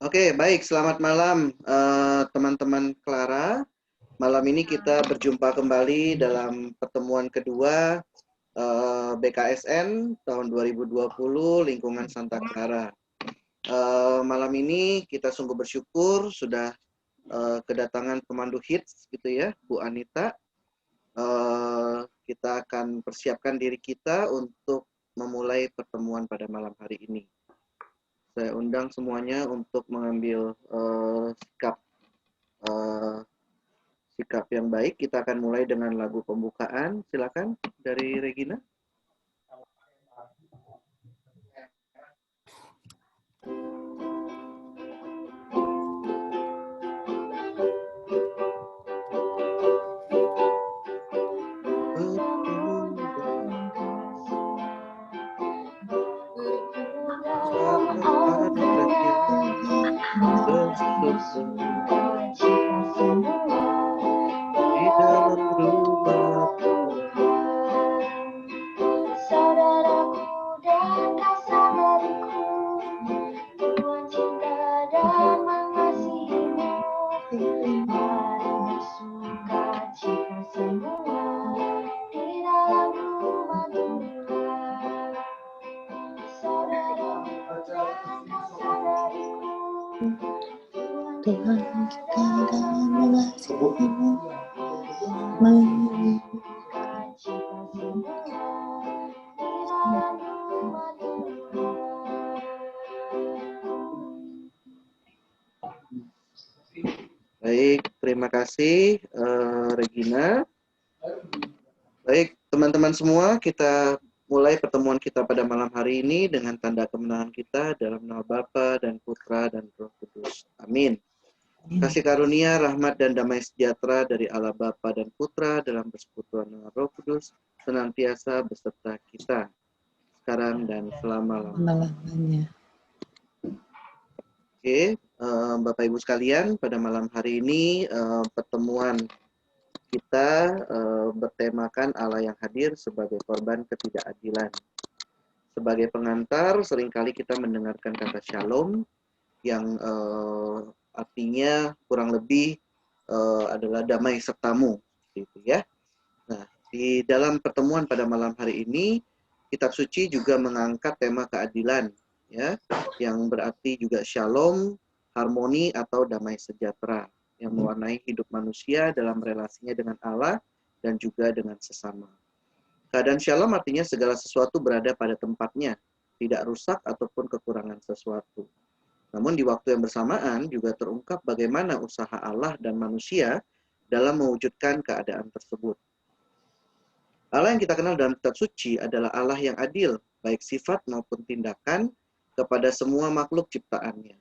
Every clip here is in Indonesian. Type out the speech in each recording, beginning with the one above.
Oke, baik. Selamat malam teman-teman Clara. Malam ini kita berjumpa kembali dalam pertemuan kedua BKSN tahun 2020 lingkungan Santa Clara. Malam ini kita sungguh bersyukur sudah kedatangan pemandu hits gitu ya, Bu Anita. Kita akan persiapkan diri kita untuk memulai pertemuan pada malam hari ini. Saya undang semuanya untuk mengambil sikap yang baik. Kita akan mulai dengan lagu pembukaan. Silakan dari Regina. Di dalam rumah saudaraku dan saudariku, Tuhan cinta dan mengasihimu. Mari bersuka cita semua di dalam rumah Tuhan. Saudaraku dan saudariku, Tuhan cinta dan mengasihimu. Mari Baik, terima kasih Regina. Baik, teman-teman semua, kita mulai pertemuan kita pada malam hari ini dengan tanda kemenangan kita dalam nama Bapa dan Putra dan Roh Kudus. Amin. Kasih karunia, rahmat, dan damai sejahtera dari Allah Bapa dan Putra dalam persekutuan dengan Roh Kudus senantiasa beserta kita sekarang dan selama-lamanya. Oke, Bapak Ibu sekalian, pada malam hari ini pertemuan kita bertemakan Allah yang hadir sebagai korban ketidakadilan. Sebagai pengantar, seringkali kita mendengarkan kata shalom yang artinya kurang lebih adalah damai sertamu, gitu ya. Nah, di dalam pertemuan pada malam hari ini, Kitab Suci juga mengangkat tema keadilan, ya, yang berarti juga shalom, harmoni atau damai sejahtera yang mewarnai hidup manusia dalam relasinya dengan Allah dan juga dengan sesama. Keadaan shalom artinya segala sesuatu berada pada tempatnya, tidak rusak ataupun kekurangan sesuatu. Namun di waktu yang bersamaan juga terungkap bagaimana usaha Allah dan manusia dalam mewujudkan keadaan tersebut. Allah yang kita kenal dalam Kitab Suci adalah Allah yang adil, baik sifat maupun tindakan kepada semua makhluk ciptaannya.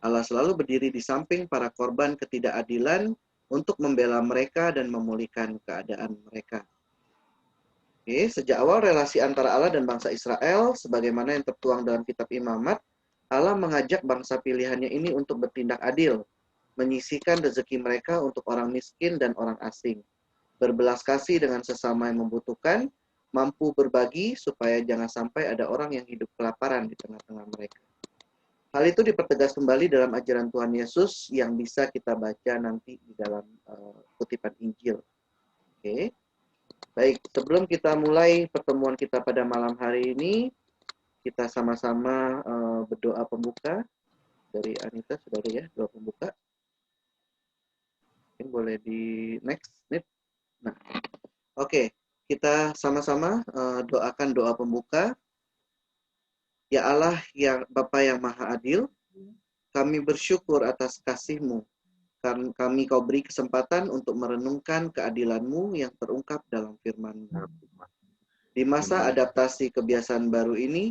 Allah selalu berdiri di samping para korban ketidakadilan untuk membela mereka dan memulihkan keadaan mereka. Oke, sejak awal relasi antara Allah dan bangsa Israel, sebagaimana yang tertuang dalam Kitab Imamat, Allah mengajak bangsa pilihannya ini untuk bertindak adil, menyisihkan rezeki mereka untuk orang miskin dan orang asing, berbelas kasih dengan sesama yang membutuhkan, mampu berbagi supaya jangan sampai ada orang yang hidup kelaparan di tengah-tengah mereka. Hal itu dipertegas kembali dalam ajaran Tuhan Yesus yang bisa kita baca nanti di dalam kutipan Injil. Oke. Baik, sebelum kita mulai pertemuan kita pada malam hari ini, kita sama-sama berdoa pembuka. Dari Anita sudah ada ya doa pembuka. Mungkin boleh di next. Nah, oke, kita sama-sama doakan doa pembuka. Ya Allah, ya Bapa yang Maha Adil, kami bersyukur atas kasih-Mu, karena kami Kau beri kesempatan untuk merenungkan keadilan-Mu yang terungkap dalam firman-Mu. Di masa adaptasi kebiasaan baru ini,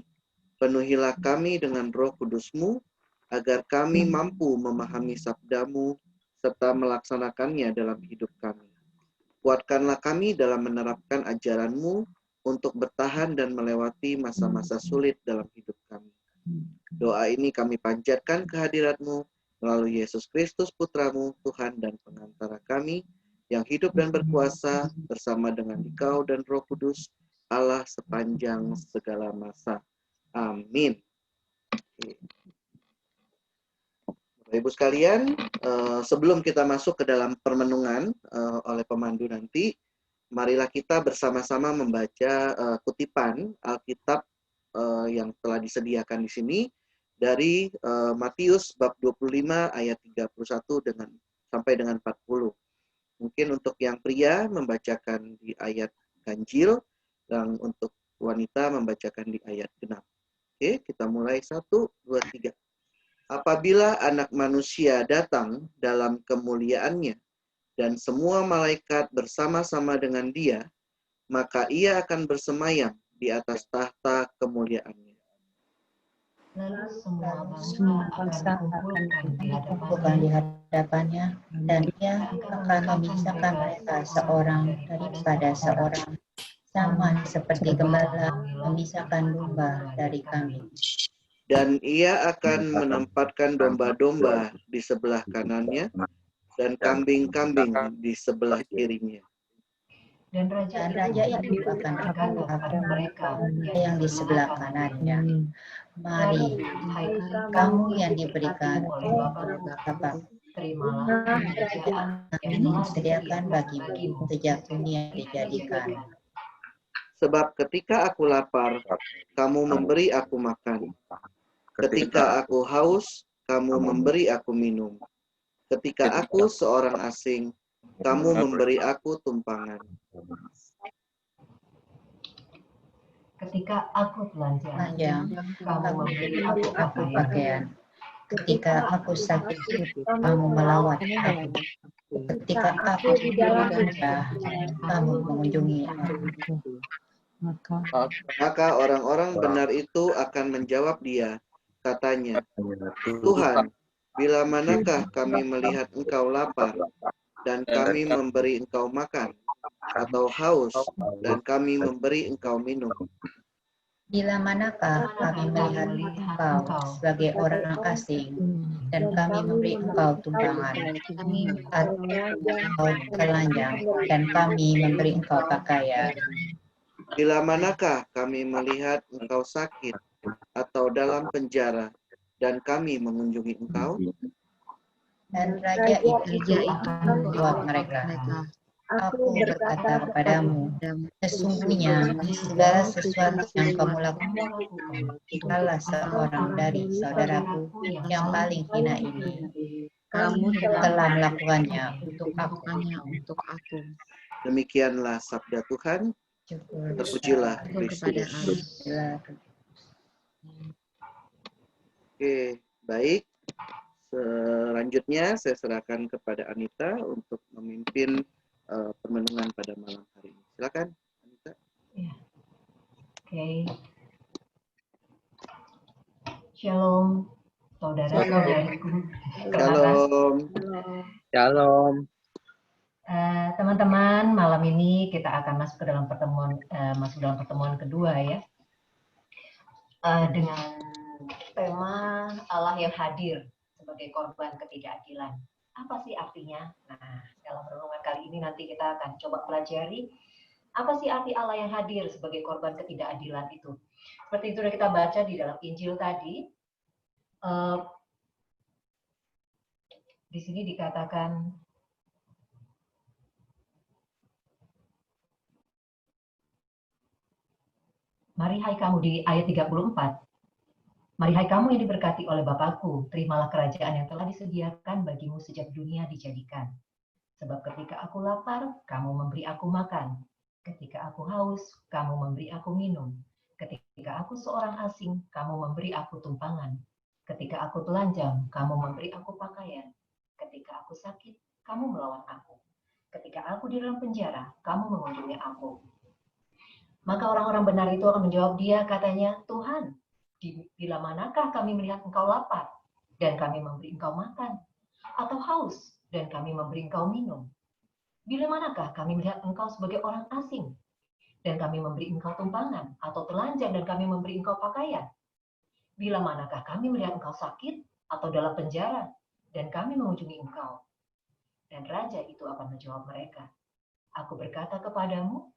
penuhilah kami dengan Roh Kudus-Mu, agar kami mampu memahami sabda-Mu serta melaksanakannya dalam hidup kami. Kuatkanlah kami dalam menerapkan ajaran-Mu untuk bertahan dan melewati masa-masa sulit dalam hidup kami. Doa ini kami panjatkan kehadirat-Mu melalui Yesus Kristus Putra-Mu, Tuhan dan pengantara kami, yang hidup dan berkuasa bersama dengan Dikau dan Roh Kudus, Allah sepanjang segala masa. Amin. Ibu sekalian, sebelum kita masuk ke dalam permenungan oleh pemandu nanti, marilah kita bersama-sama membaca kutipan Alkitab yang telah disediakan di sini dari Matius bab 25 ayat 31 sampai dengan 40. Mungkin untuk yang pria membacakan di ayat ganjil dan untuk wanita membacakan di ayat genap. Oke, kita mulai 1, 2, 3. Apabila Anak Manusia datang dalam kemuliaannya dan semua malaikat bersama-sama dengan Dia, maka Ia akan bersemayam di atas tahta kemuliaannya. Lalu semua Semua bangsa bangsa akan dikumpulkan di hadapannya, dan Ia akan memisahkan mereka seorang daripada seorang, sama seperti gembala memisahkan domba dari kambing. Dan Ia akan menempatkan domba-domba di sebelah kanannya dan kambing-kambing di sebelah kirinya. Dan Dan raja itu akan berkata kepada mereka yang di sebelah kanannya, "Mari, kamu yang diberikan oleh Bapa, terimalah kerajaan yang disediakan bagimu sejak dunia dijadikan. Sebab ketika aku lapar, kamu memberi aku makan. Ketika aku haus, kamu memberi aku minum. Ketika aku seorang asing, kamu memberi aku tumpangan. Ketika aku telanjang, kamu memberi aku Aku pakaian. pakaian. Ketika aku sakit, kamu melawat aku. Ketika aku di dalam penjara, kamu mengunjungi aku." Maka orang-orang benar itu akan menjawab Dia, katanya, Tuhan, bila manakah kami melihat Engkau lapar, dan kami memberi Engkau makan, atau haus, dan kami memberi Engkau minum? Bila manakah kami melihat engkau sebagai orang asing, dan kami memberi engkau tumpangan, atau telanjang, dan kami memberi engkau pakaian? Bila manakah kami melihat Engkau sakit, atau dalam penjara, dan kami mengunjungi Engkau? Dan raja itu menjawab mereka, "Aku berkata kepadamu, sesungguhnya segala sesuatu yang kamu lakukan salah seorang dari saudaraku yang paling hina ini, kamu telah melakukannya untuk aku." Demikianlah sabda Tuhan. Syukur Terpujilah kepada Kristus. Allah. Oke, baik. Selanjutnya saya serahkan kepada Anita untuk memimpin permenungan pada malam hari ini. Silakan, Anita. Ya. Oke. Shalom, saudara-saudariku. Shalom. Shalom. Teman-teman, malam ini kita akan masuk ke dalam pertemuan kedua ya, dengan tema Allah yang hadir sebagai korban ketidakadilan. Apa sih artinya? Nah, dalam renungan kali ini nanti kita akan coba pelajari apa sih arti Allah yang hadir sebagai korban ketidakadilan itu. Seperti itu sudah kita baca di dalam Injil tadi. Di sini dikatakan, mari hai kamu, di ayat 34. Mari hai kamu yang diberkati oleh Bapakku, terimalah kerajaan yang telah disediakan bagimu sejak dunia dijadikan. Sebab ketika aku lapar, kamu memberi aku makan. Ketika aku haus, kamu memberi aku minum. Ketika aku seorang asing, kamu memberi aku tumpangan. Ketika aku telanjang, kamu memberi aku pakaian. Ketika aku sakit, kamu melawat aku. Ketika aku di dalam penjara, kamu mengunjungi aku. Maka orang-orang benar itu akan menjawab Dia, katanya, Tuhan, bila manakah kami melihat Engkau lapar, dan kami memberi Engkau makan, atau haus, dan kami memberi Engkau minum? Bila manakah kami melihat Engkau sebagai orang asing, dan kami memberi Engkau tumpangan, atau telanjang, dan kami memberi Engkau pakaian? Bila manakah kami melihat Engkau sakit, atau dalam penjara, dan kami mengunjungi Engkau? Dan raja itu akan menjawab mereka, Aku berkata kepadamu,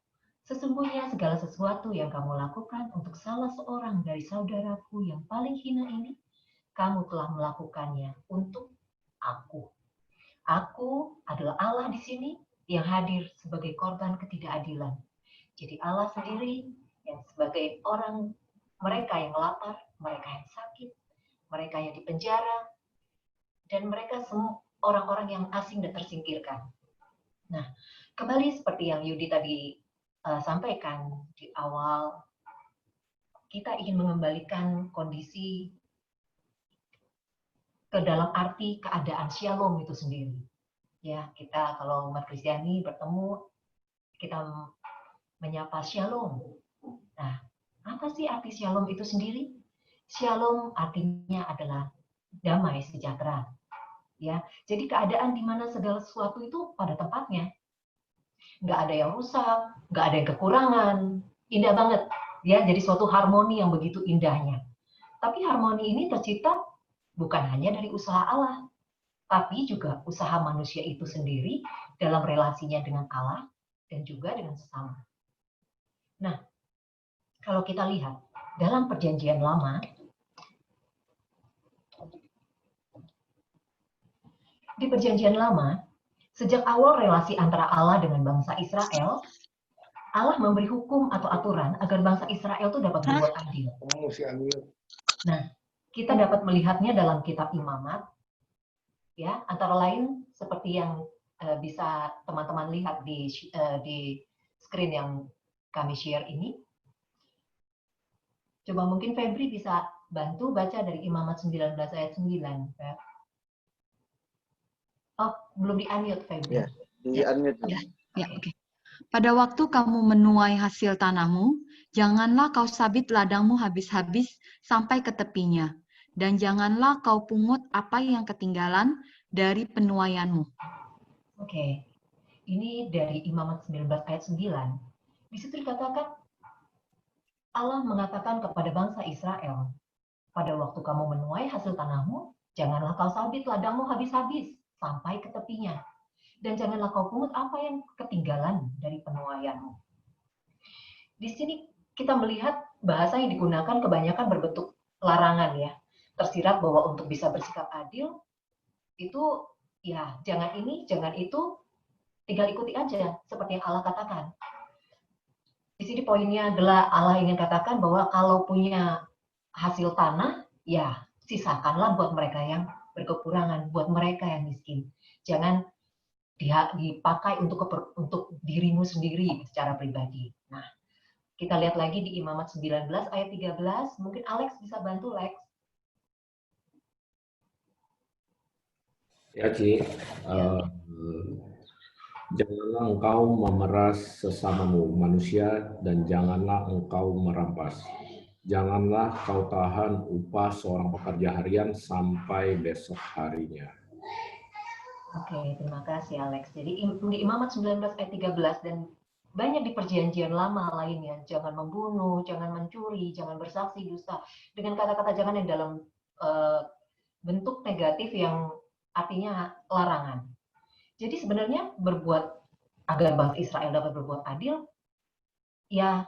sesungguhnya segala sesuatu yang kamu lakukan untuk salah seorang dari saudaraku yang paling hina ini, kamu telah melakukannya untuk aku. Aku adalah Allah di sini yang hadir sebagai korban ketidakadilan. Jadi Allah sendiri yang sebagai orang, mereka yang lapar, mereka yang sakit, mereka yang dipenjara, dan mereka semua orang-orang yang asing dan tersingkirkan. Nah, kembali seperti yang Yudi tadi sampaikan di awal, kita ingin mengembalikan kondisi ke dalam arti keadaan shalom itu sendiri. Ya, kita kalau umat Kristiani bertemu, kita menyapa shalom. Nah, apa sih arti shalom itu sendiri? Shalom artinya adalah damai sejahtera. Ya, jadi keadaan di mana segala sesuatu itu pada tempatnya. Nggak ada yang rusak, nggak ada yang kekurangan. Indah banget. Ya, jadi suatu harmoni yang begitu indahnya. Tapi harmoni ini tercipta bukan hanya dari usaha Allah, tapi juga usaha manusia itu sendiri dalam relasinya dengan Allah dan juga dengan sesama. Nah, kalau kita lihat dalam Perjanjian Lama, di Perjanjian Lama, sejak awal relasi antara Allah dengan bangsa Israel, Allah memberi hukum atau aturan agar bangsa Israel itu dapat berbuat adil. Nah, kita dapat melihatnya dalam kitab Imamat, ya, antara lain seperti yang bisa teman-teman lihat di screen yang kami share ini. Coba mungkin Febri bisa bantu baca dari Imamat 19 ayat 9. Feb. Oh, belum di-unmute Febri. Ya, di-unmute. Ya, oke. Pada waktu kamu menuai hasil tanahmu, janganlah kau sabit ladangmu habis-habis sampai ke tepinya, dan janganlah kau pungut apa yang ketinggalan dari penuaianmu. Oke, ini dari Imamat 19 ayat 9. Di situ dikatakan, Allah mengatakan kepada bangsa Israel, pada waktu kamu menuai hasil tanahmu, janganlah kau sabit ladangmu habis-habis sampai ke tepinya. Dan janganlah kau pungut apa yang ketinggalan dari penuaianmu. Di sini kita melihat bahasa yang digunakan kebanyakan berbentuk larangan ya. Tersirat bahwa untuk bisa bersikap adil, itu ya jangan ini, jangan itu, tinggal ikuti aja seperti yang Allah katakan. Di sini poinnya adalah Allah ingin katakan bahwa kalau punya hasil tanah, ya sisakanlah buat mereka yang berkekurangan, buat mereka yang miskin. Jangan dipakai untuk dirimu sendiri secara pribadi. Nah, kita lihat lagi di Imamat 19 ayat 13. Mungkin Alex bisa bantu, Lex. Ya, Ci. Janganlah engkau memeras sesamamu manusia dan janganlah engkau merampas. Janganlah kau tahan upah seorang pekerja harian sampai besok harinya. Oke, terima kasih Alex. Jadi di Imamat 19 ayat 13 dan banyak di perjanjian lama lainnya, jangan membunuh, jangan mencuri, jangan bersaksi dusta, dengan kata-kata jangan yang dalam bentuk negatif yang artinya larangan. Jadi sebenarnya agar bangsa Israel dapat berbuat adil, ya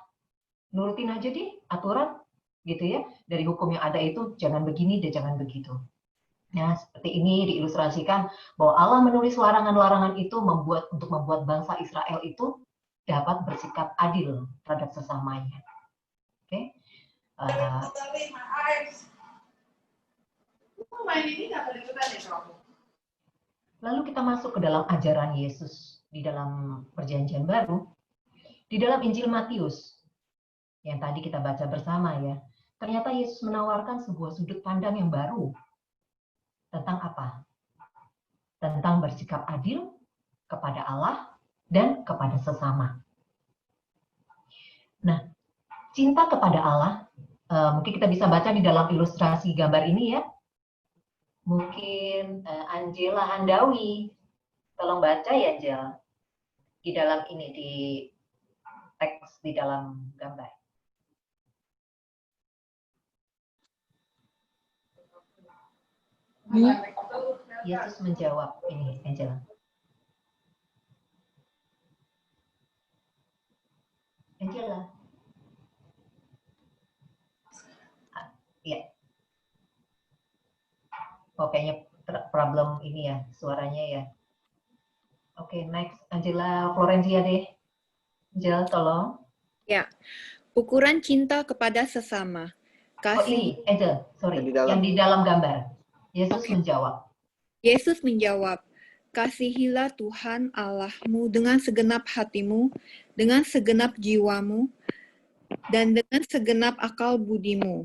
nurutin aja deh aturan gitu ya, dari hukum yang ada itu jangan begini dan jangan begitu. Ya, seperti ini diilustrasikan bahwa Allah menulis larangan-larangan itu untuk membuat bangsa Israel itu dapat bersikap adil terhadap sesamanya. Oke. Lalu kita masuk ke dalam ajaran Yesus di dalam Perjanjian Baru. Di dalam Injil Matius yang tadi kita baca bersama ya. Ternyata Yesus menawarkan sebuah sudut pandang yang baru. Tentang apa? Tentang bersikap adil kepada Allah dan kepada sesama. Nah, cinta kepada Allah, mungkin kita bisa baca di dalam ilustrasi gambar ini ya. Mungkin Angela Handawi, tolong baca ya Angel, di dalam ini, di teks di dalam gambar. Yesus menjawab ini, Angela. Angela. Ya. Oh, kayaknya problem ini ya, suaranya ya. Oke, next. Angela Florencia deh. Angela, tolong. Ya, ukuran cinta kepada sesama. Oh ini, Angel, sorry. Yang di dalam gambar. Yesus menjawab. Yesus menjawab, kasihilah Tuhan Allahmu dengan segenap hatimu, dengan segenap jiwamu, dan dengan segenap akal budimu.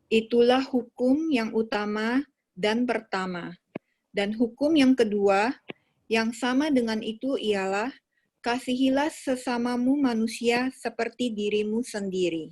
Itulah hukum yang utama dan pertama. Dan hukum yang kedua, yang sama dengan itu ialah, kasihilah sesamamu manusia seperti dirimu sendiri.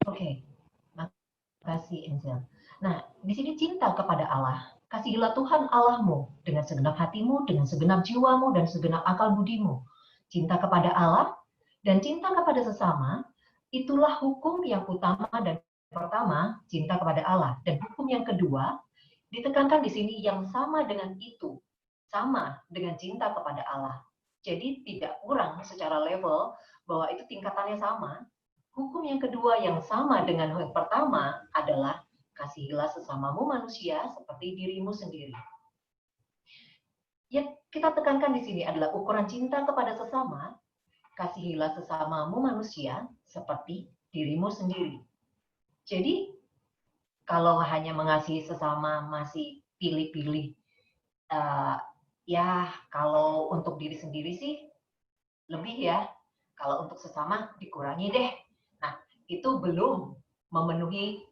Oke, makasih Angel. Nah, di sini cinta kepada Allah. Kasihilah Tuhan Allahmu dengan segenap hatimu, dengan segenap jiwamu, dan segenap akal budimu. Cinta kepada Allah dan cinta kepada sesama, itulah hukum yang utama dan pertama, cinta kepada Allah. Dan hukum yang kedua, ditekankan di sini yang sama dengan itu. Sama dengan cinta kepada Allah. Jadi tidak kurang secara level bahwa itu tingkatannya sama. Hukum yang kedua yang sama dengan yang pertama adalah kasihilah sesamamu manusia seperti dirimu sendiri. Yang kita tekankan di sini adalah ukuran cinta kepada sesama, kasihilah sesamamu manusia seperti dirimu sendiri. Jadi, kalau hanya mengasihi sesama masih pilih-pilih, ya kalau untuk diri sendiri sih lebih ya, kalau untuk sesama dikurangi deh. Nah, itu belum memenuhi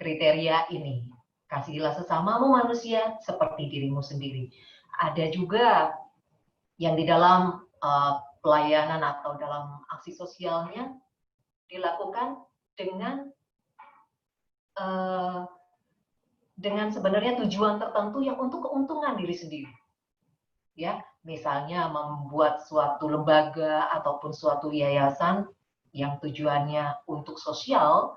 kriteria ini. Kasihilah sesamamu manusia seperti dirimu sendiri. Ada juga yang di dalam pelayanan atau dalam aksi sosialnya dilakukan dengan sebenarnya tujuan tertentu yang untuk keuntungan diri sendiri. Ya, misalnya membuat suatu lembaga ataupun suatu yayasan yang tujuannya untuk sosial,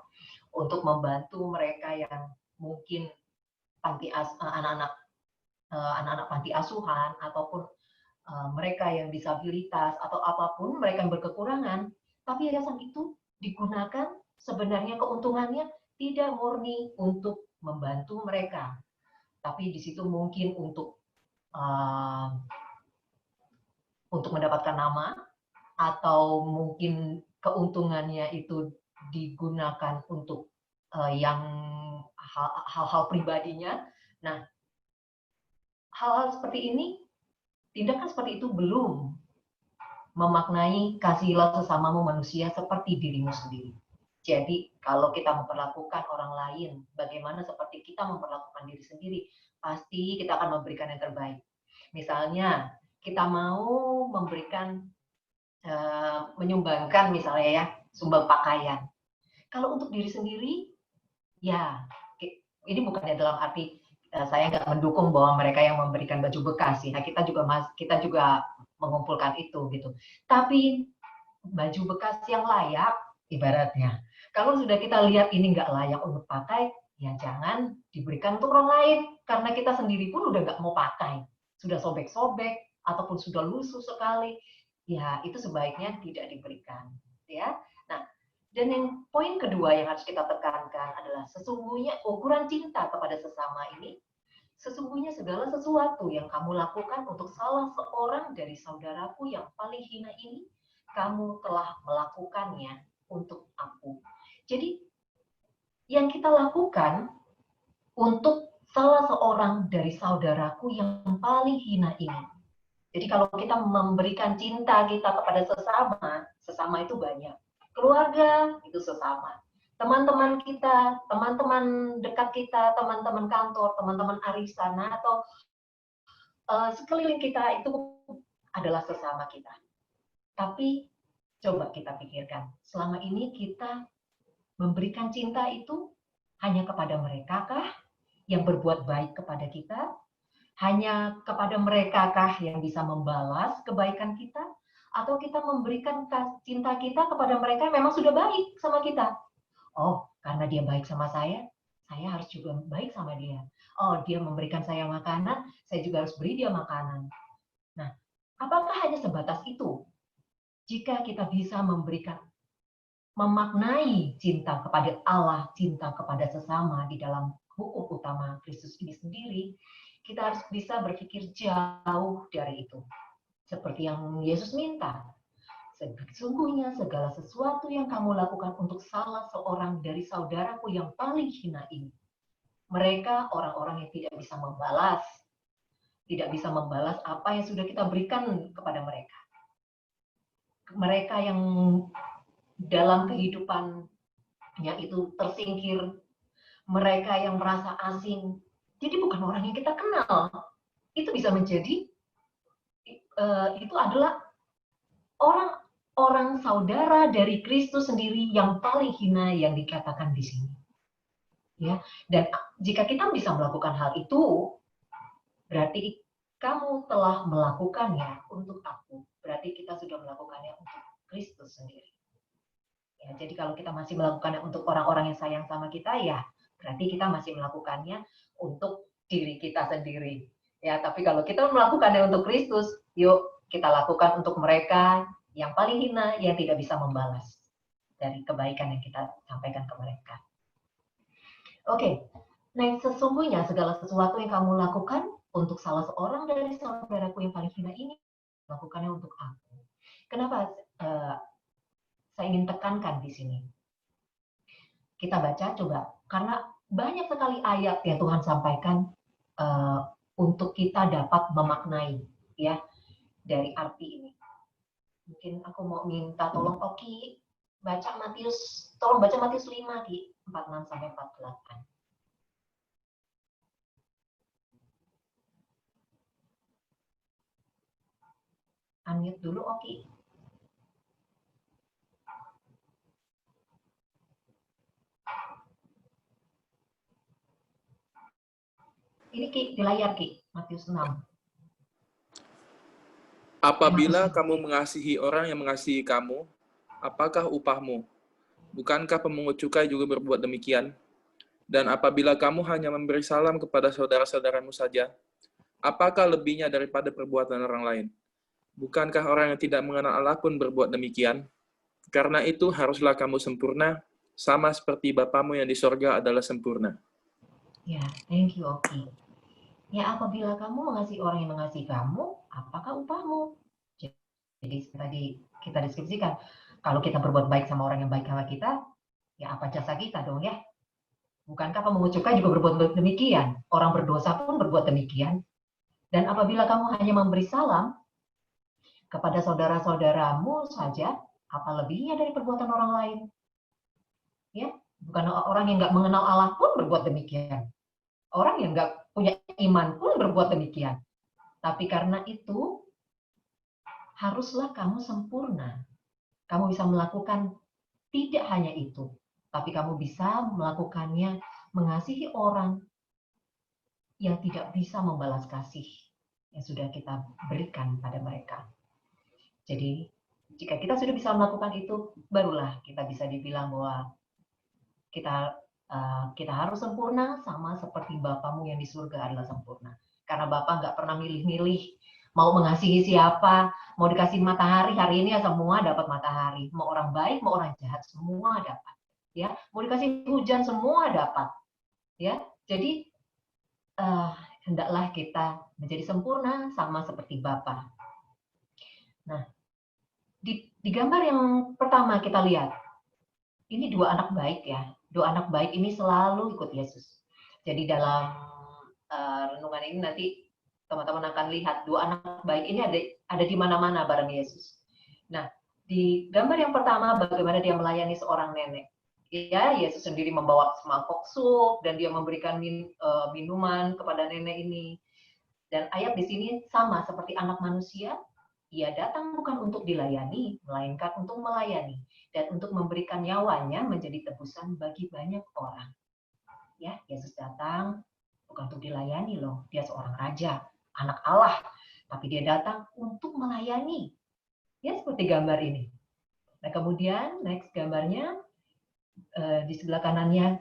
untuk membantu mereka yang mungkin anak-anak panti asuhan ataupun mereka yang disabilitas atau apapun mereka yang berkekurangan, tapi yayasan itu digunakan sebenarnya keuntungannya tidak murni untuk membantu mereka, tapi di situ mungkin untuk mendapatkan nama, atau mungkin keuntungannya itu digunakan untuk yang hal-hal pribadinya. Nah, hal-hal seperti ini, tindakan seperti itu belum memaknai kasihilah sesamamu manusia seperti dirimu sendiri. Jadi, kalau kita memperlakukan orang lain, bagaimana seperti kita memperlakukan diri sendiri, pasti kita akan memberikan yang terbaik. Misalnya, kita mau memberikan, menyumbangkan misalnya ya, sumbang pakaian. Kalau untuk diri sendiri, ya, ini bukannya dalam arti saya nggak mendukung bahwa mereka yang memberikan baju bekas, ya, kita juga mengumpulkan itu gitu. Tapi baju bekas yang layak, ibaratnya, kalau sudah kita lihat ini nggak layak untuk pakai, ya jangan diberikan untuk orang lain, karena kita sendiri pun udah nggak mau pakai, sudah sobek-sobek ataupun sudah lusuh sekali, ya itu sebaiknya tidak diberikan, ya. Nah, dan yang poin kedua yang harus kita tekankan adalah sesungguhnya ukuran cinta kepada sesama ini, sesungguhnya segala sesuatu yang kamu lakukan untuk salah seorang dari saudaraku yang paling hina ini, kamu telah melakukannya untuk aku. Jadi, yang kita lakukan untuk salah seorang dari saudaraku yang paling hina ini. Jadi kalau kita memberikan cinta kita kepada sesama itu banyak. Keluarga itu sesama. Teman-teman kita, teman-teman dekat kita, teman-teman kantor, teman-teman arisan, atau sekeliling kita itu adalah sesama kita. Tapi coba kita pikirkan, selama ini kita memberikan cinta itu hanya kepada mereka kah yang berbuat baik kepada kita? Hanya kepada mereka kah yang bisa membalas kebaikan kita? Atau kita memberikan cinta kita kepada mereka yang memang sudah baik sama kita? Oh, karena dia baik sama saya harus juga baik sama dia. Oh, dia memberikan saya makanan, saya juga harus beri dia makanan. Nah, apakah hanya sebatas itu? Jika kita bisa memberikan memaknai cinta kepada Allah, cinta kepada sesama di dalam hukum utama Kristus ini sendiri, kita harus bisa berpikir jauh dari itu. Seperti yang Yesus minta, sesungguhnya segala sesuatu yang kamu lakukan untuk salah seorang dari saudaraku yang paling hina ini. Mereka orang-orang yang tidak bisa membalas apa yang sudah kita berikan kepada mereka. Mereka yang dalam kehidupannya itu tersingkir, mereka yang merasa asing, jadi bukan orang yang kita kenal. Itu bisa menjadi, itu adalah orang saudara dari Kristus sendiri yang paling hina yang dikatakan di sini. Ya, dan jika kita bisa melakukan hal itu, berarti kamu telah melakukannya untuk aku. Berarti kita sudah melakukannya untuk Kristus sendiri. Ya, jadi kalau kita masih melakukannya untuk orang-orang yang sayang sama kita, ya berarti kita masih melakukannya untuk diri kita sendiri. Ya, tapi kalau kita melakukannya untuk Kristus, yuk kita lakukan untuk mereka yang paling hina, yang tidak bisa membalas dari kebaikan yang kita sampaikan ke mereka. Oke, nah sesungguhnya segala sesuatu yang kamu lakukan untuk salah seorang dari saudaraku yang paling hina ini, lakukannya untuk aku. Kenapa saya ingin tekankan di sini? Kita baca coba, karena banyak sekali ayat yang Tuhan sampaikan untuk kita dapat memaknai, ya, dari arti ini. Mungkin aku mau minta tolong Oki baca Matius, tolong baca Matius 5 di 46 sampai 48. Unmute dulu Oki. Ini Ki, di layar Ki, Matius 6. Apabila kamu mengasihi orang yang mengasihi kamu, apakah upahmu? Bukankah pemungut cukai juga berbuat demikian? Dan apabila kamu hanya memberi salam kepada saudara-saudaramu saja, apakah lebihnya daripada perbuatan orang lain? Bukankah orang yang tidak mengenal Allah pun berbuat demikian? Karena itu haruslah kamu sempurna, sama seperti Bapamu yang di sorga adalah sempurna. Ya, thank you Oki. Ya, apabila kamu mengasihi orang yang mengasihi kamu, apakah upahmu? Jadi tadi kita deskripsikan, kalau kita berbuat baik sama orang yang baik sama kita, ya apa jasa kita dong ya? Bukankah pemungut cukai juga berbuat demikian? Orang berdosa pun berbuat demikian. Dan apabila kamu hanya memberi salam kepada saudara-saudaramu saja, apa lebihnya dari perbuatan orang lain? Ya, bukan orang yang nggak mengenal Allah pun berbuat demikian. Orang yang nggak punya iman pun berbuat demikian. Tapi karena itu, haruslah kamu sempurna. Kamu bisa melakukan tidak hanya itu, tapi kamu bisa melakukannya mengasihi orang yang tidak bisa membalas kasih yang sudah kita berikan pada mereka. Jadi, jika kita sudah bisa melakukan itu, barulah kita bisa dibilang bahwa kita harus sempurna sama seperti Bapamu yang di surga adalah sempurna. Karena Bapa nggak pernah milih-milih mau mengasihi siapa, mau dikasih matahari hari ini ya semua dapat matahari, mau orang baik mau orang jahat semua dapat, ya, mau dikasih hujan semua dapat, ya. Jadi hendaklah kita menjadi sempurna sama seperti Bapa. Nah, di gambar yang pertama kita lihat, ini dua anak baik ya. Dua anak baik ini selalu ikut Yesus. Jadi dalam renungan ini nanti teman-teman akan lihat dua anak baik ini ada di mana-mana bareng Yesus. Nah, di gambar yang pertama bagaimana dia melayani seorang nenek. Ya, Yesus sendiri membawa semangkok sup dan dia memberikan minuman kepada nenek ini. Dan ayat di sini sama seperti anak manusia, ia datang bukan untuk dilayani, melainkan untuk melayani dan untuk memberikan nyawanya menjadi tebusan bagi banyak orang. Ya, Yesus datang bukan untuk dilayani loh, dia seorang raja, anak Allah, tapi dia datang untuk melayani. Ya, seperti gambar ini. Nah, kemudian next gambarnya di sebelah kanannya.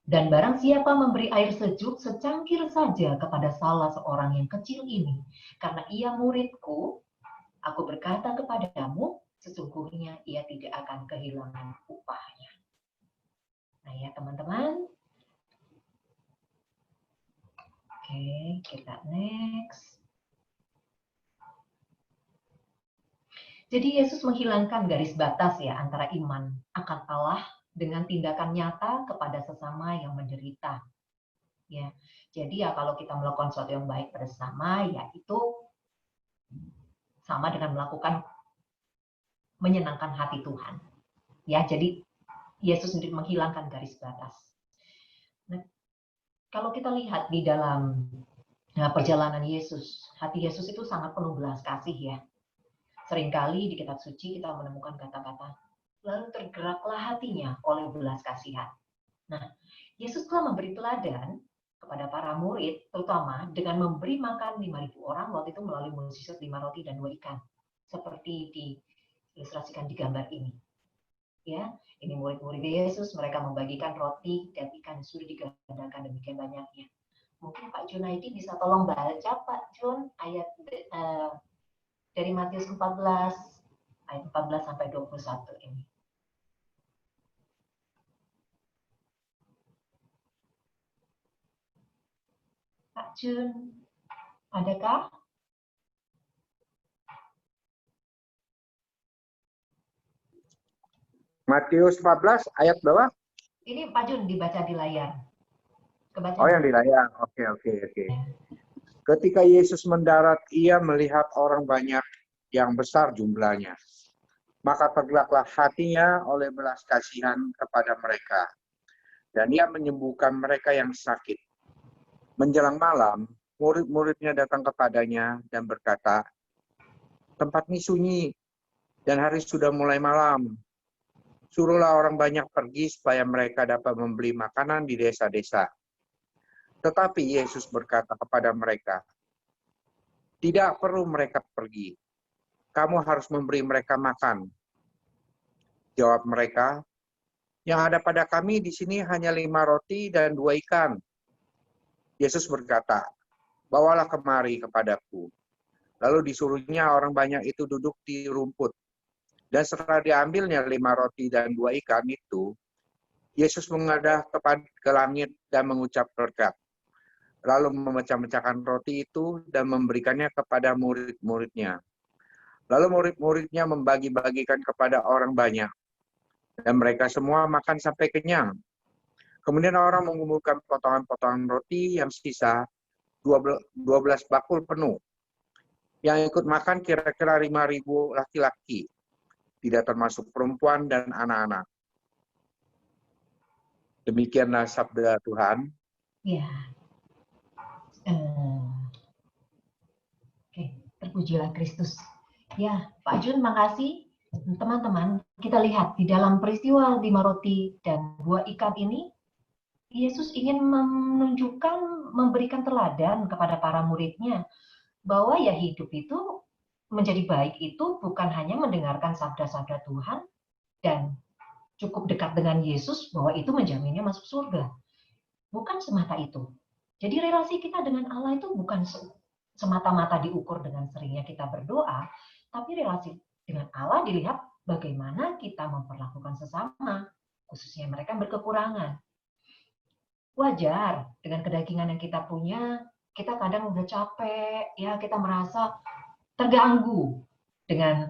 Dan barang siapa memberi air sejuk secangkir saja kepada salah seorang yang kecil ini, karena ia muridku, aku berkata kepadamu, sesungguhnya ia tidak akan kehilangan upahnya. Nah ya teman-teman. Oke, kita next. Jadi Yesus menghilangkan garis batas ya antara iman akan Allah dengan tindakan nyata kepada sesama yang menderita. Ya, jadi ya kalau kita melakukan sesuatu yang baik pada sesama, ya itu sama dengan melakukan menyenangkan hati Tuhan. Ya, jadi Yesus sendiri menghilangkan garis batas. Nah, kalau kita lihat di dalam perjalanan Yesus, hati Yesus itu sangat penuh belas kasih ya. Seringkali di kitab suci kita menemukan kata-kata, lalu tergeraklah hatinya oleh belas kasihan. Nah, Yesus telah memberi teladan kepada para murid, terutama dengan memberi makan 5.000 orang waktu itu melalui mujizat 5 roti dan 2 ikan. Seperti diilustrasikan di gambar ini. Ya, ini murid-murid Yesus, mereka membagikan roti dan ikan yang sudah digandakan demikian banyaknya. Mungkin Pak Junaidi bisa tolong baca Pak Jun ayat dari Matius 14 ayat 14 sampai 21 ini. Pak Jun, adakah? Matius 14 ayat berapa? Ini Pak Jun dibaca di layar. Kebaca Oh, yang di layar. Oke. Ketika Yesus mendarat, ia melihat orang banyak yang besar jumlahnya. Maka tergeraklah hatinya oleh belas kasihan kepada mereka. Dan ia menyembuhkan mereka yang sakit. Menjelang malam, murid-muridnya datang kepadanya dan berkata, tempat ini sunyi dan hari sudah mulai malam. Suruhlah orang banyak pergi supaya mereka dapat membeli makanan di desa-desa. Tetapi Yesus berkata kepada mereka, tidak perlu mereka pergi. Kamu harus memberi mereka makan. Jawab mereka, yang ada pada kami di sini hanya 5 roti dan 2 ikan. Yesus berkata, bawalah kemari kepadaku. Lalu disuruhnya orang banyak itu duduk di rumput. Dan setelah diambilnya 5 roti dan 2 ikan itu, Yesus mengadah ke langit dan mengucap berkat. Lalu memecah-mecahkan roti itu dan memberikannya kepada murid-muridnya. Lalu murid-muridnya membagi-bagikan kepada orang banyak. Dan mereka semua makan sampai kenyang. Kemudian orang mengumpulkan potongan-potongan roti yang sisa 12 bakul penuh. Yang ikut makan kira-kira 5.000 laki-laki. Tidak termasuk perempuan dan anak-anak. Demikianlah sabda Tuhan. Ya. Oke, terpujilah Kristus. Ya, Pak Jun, makasih. Teman-teman, kita lihat di dalam peristiwa 5 roti dan 2 ikan ini, Yesus ingin menunjukkan, memberikan teladan kepada para muridnya, bahwa ya hidup itu menjadi baik itu bukan hanya mendengarkan sabda-sabda Tuhan dan cukup dekat dengan Yesus bahwa itu menjaminnya masuk surga. Bukan semata itu. Jadi relasi kita dengan Allah itu bukan semata-mata diukur dengan seringnya kita berdoa, tapi relasi dengan Allah dilihat bagaimana kita memperlakukan sesama, khususnya mereka yang berkekurangan. Wajar dengan kedagingan yang kita punya, kita kadang udah capek, ya kita merasa terganggu dengan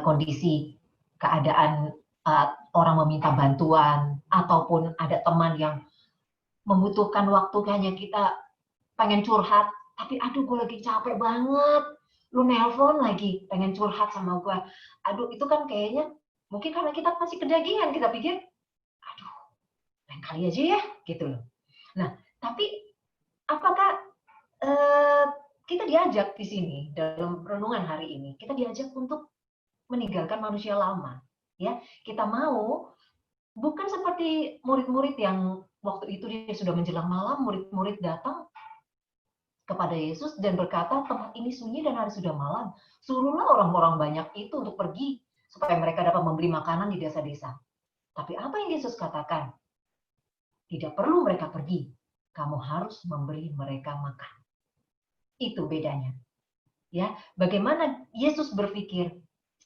kondisi keadaan orang meminta bantuan ataupun ada teman yang membutuhkan waktu hanya kita pengen curhat tapi aduh gue lagi capek banget, lu nelpon lagi pengen curhat sama gue, aduh itu kan kayaknya mungkin karena kita masih kedagingan, kita pikir aduh lain kali aja ya gitu loh. Nah tapi apakah kita diajak di sini dalam renungan hari ini, kita diajak untuk meninggalkan manusia lama, ya. Kita mau bukan seperti murid-murid yang waktu itu dia sudah menjelang malam, murid-murid datang kepada Yesus dan berkata, tempat ini sunyi dan hari sudah malam. Suruhlah orang-orang banyak itu untuk pergi supaya mereka dapat membeli makanan di desa-desa. Tapi apa yang Yesus katakan? Tidak perlu mereka pergi, kamu harus memberi mereka makan. Itu bedanya. Ya, bagaimana Yesus berpikir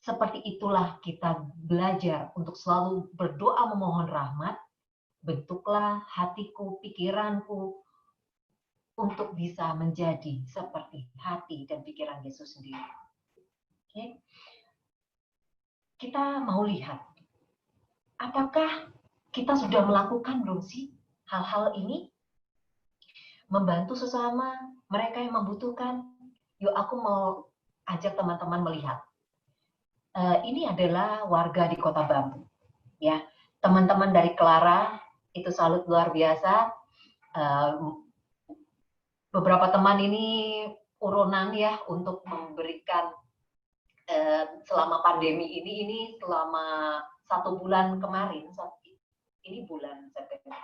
seperti itulah kita belajar untuk selalu berdoa memohon rahmat. Bentuklah hatiku, pikiranku, untuk bisa menjadi seperti hati dan pikiran Yesus sendiri. Oke. Kita mau lihat, apakah kita sudah melakukan belum sih hal-hal ini? Membantu sesama, mereka yang membutuhkan. Yuk, aku mau ajak teman-teman melihat. Ini adalah warga di Kota Bambu. Ya, teman-teman dari Clara itu salut luar biasa. Beberapa teman ini urunan ya untuk memberikan selama pandemi ini selama 1 bulan kemarin, ini bulan September,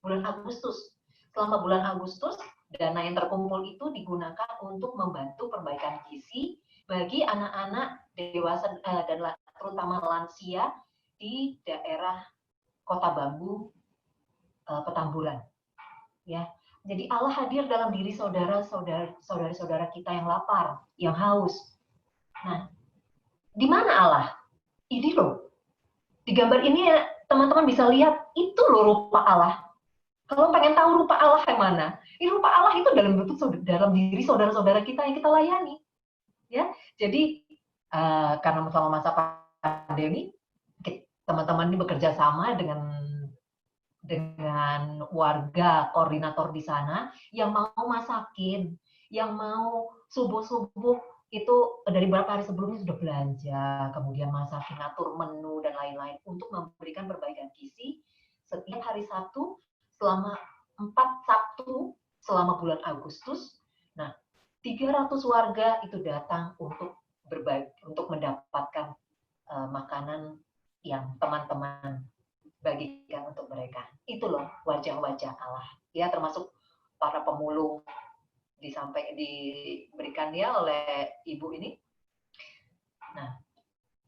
bulan Agustus. Selama bulan Agustus, dana yang terkumpul itu digunakan untuk membantu perbaikan gizi bagi anak-anak dewasa dan terutama lansia di daerah Kota Bambu, Petamburan. Ya, jadi Allah hadir dalam diri saudara-saudara kita yang lapar, yang haus. Nah, di mana Allah? Ini loh. Di gambar ini ya, teman-teman bisa lihat, itu loh rupa Allah. Kalau pengen tahu rupa Allah yang mana? Ini rupa Allah itu dalam bentuk dalam diri saudara-saudara kita yang kita layani. Ya, jadi karena selama masa pandemi, teman-teman ini bekerja sama dengan warga koordinator di sana yang mau masakin, yang mau subuh-subuh itu dari beberapa hari sebelumnya sudah belanja, kemudian masakin, atur menu dan lain-lain untuk memberikan perbaikan gizi setiap hari Sabtu selama 4 Sabtu selama bulan Agustus. Nah, 300 warga itu datang untuk berbagi, untuk mendapatkan makanan yang teman-teman bagikan untuk mereka. Itu loh wajah-wajah Allah. Ya, termasuk para pemulung diberikan ya oleh ibu ini. Nah,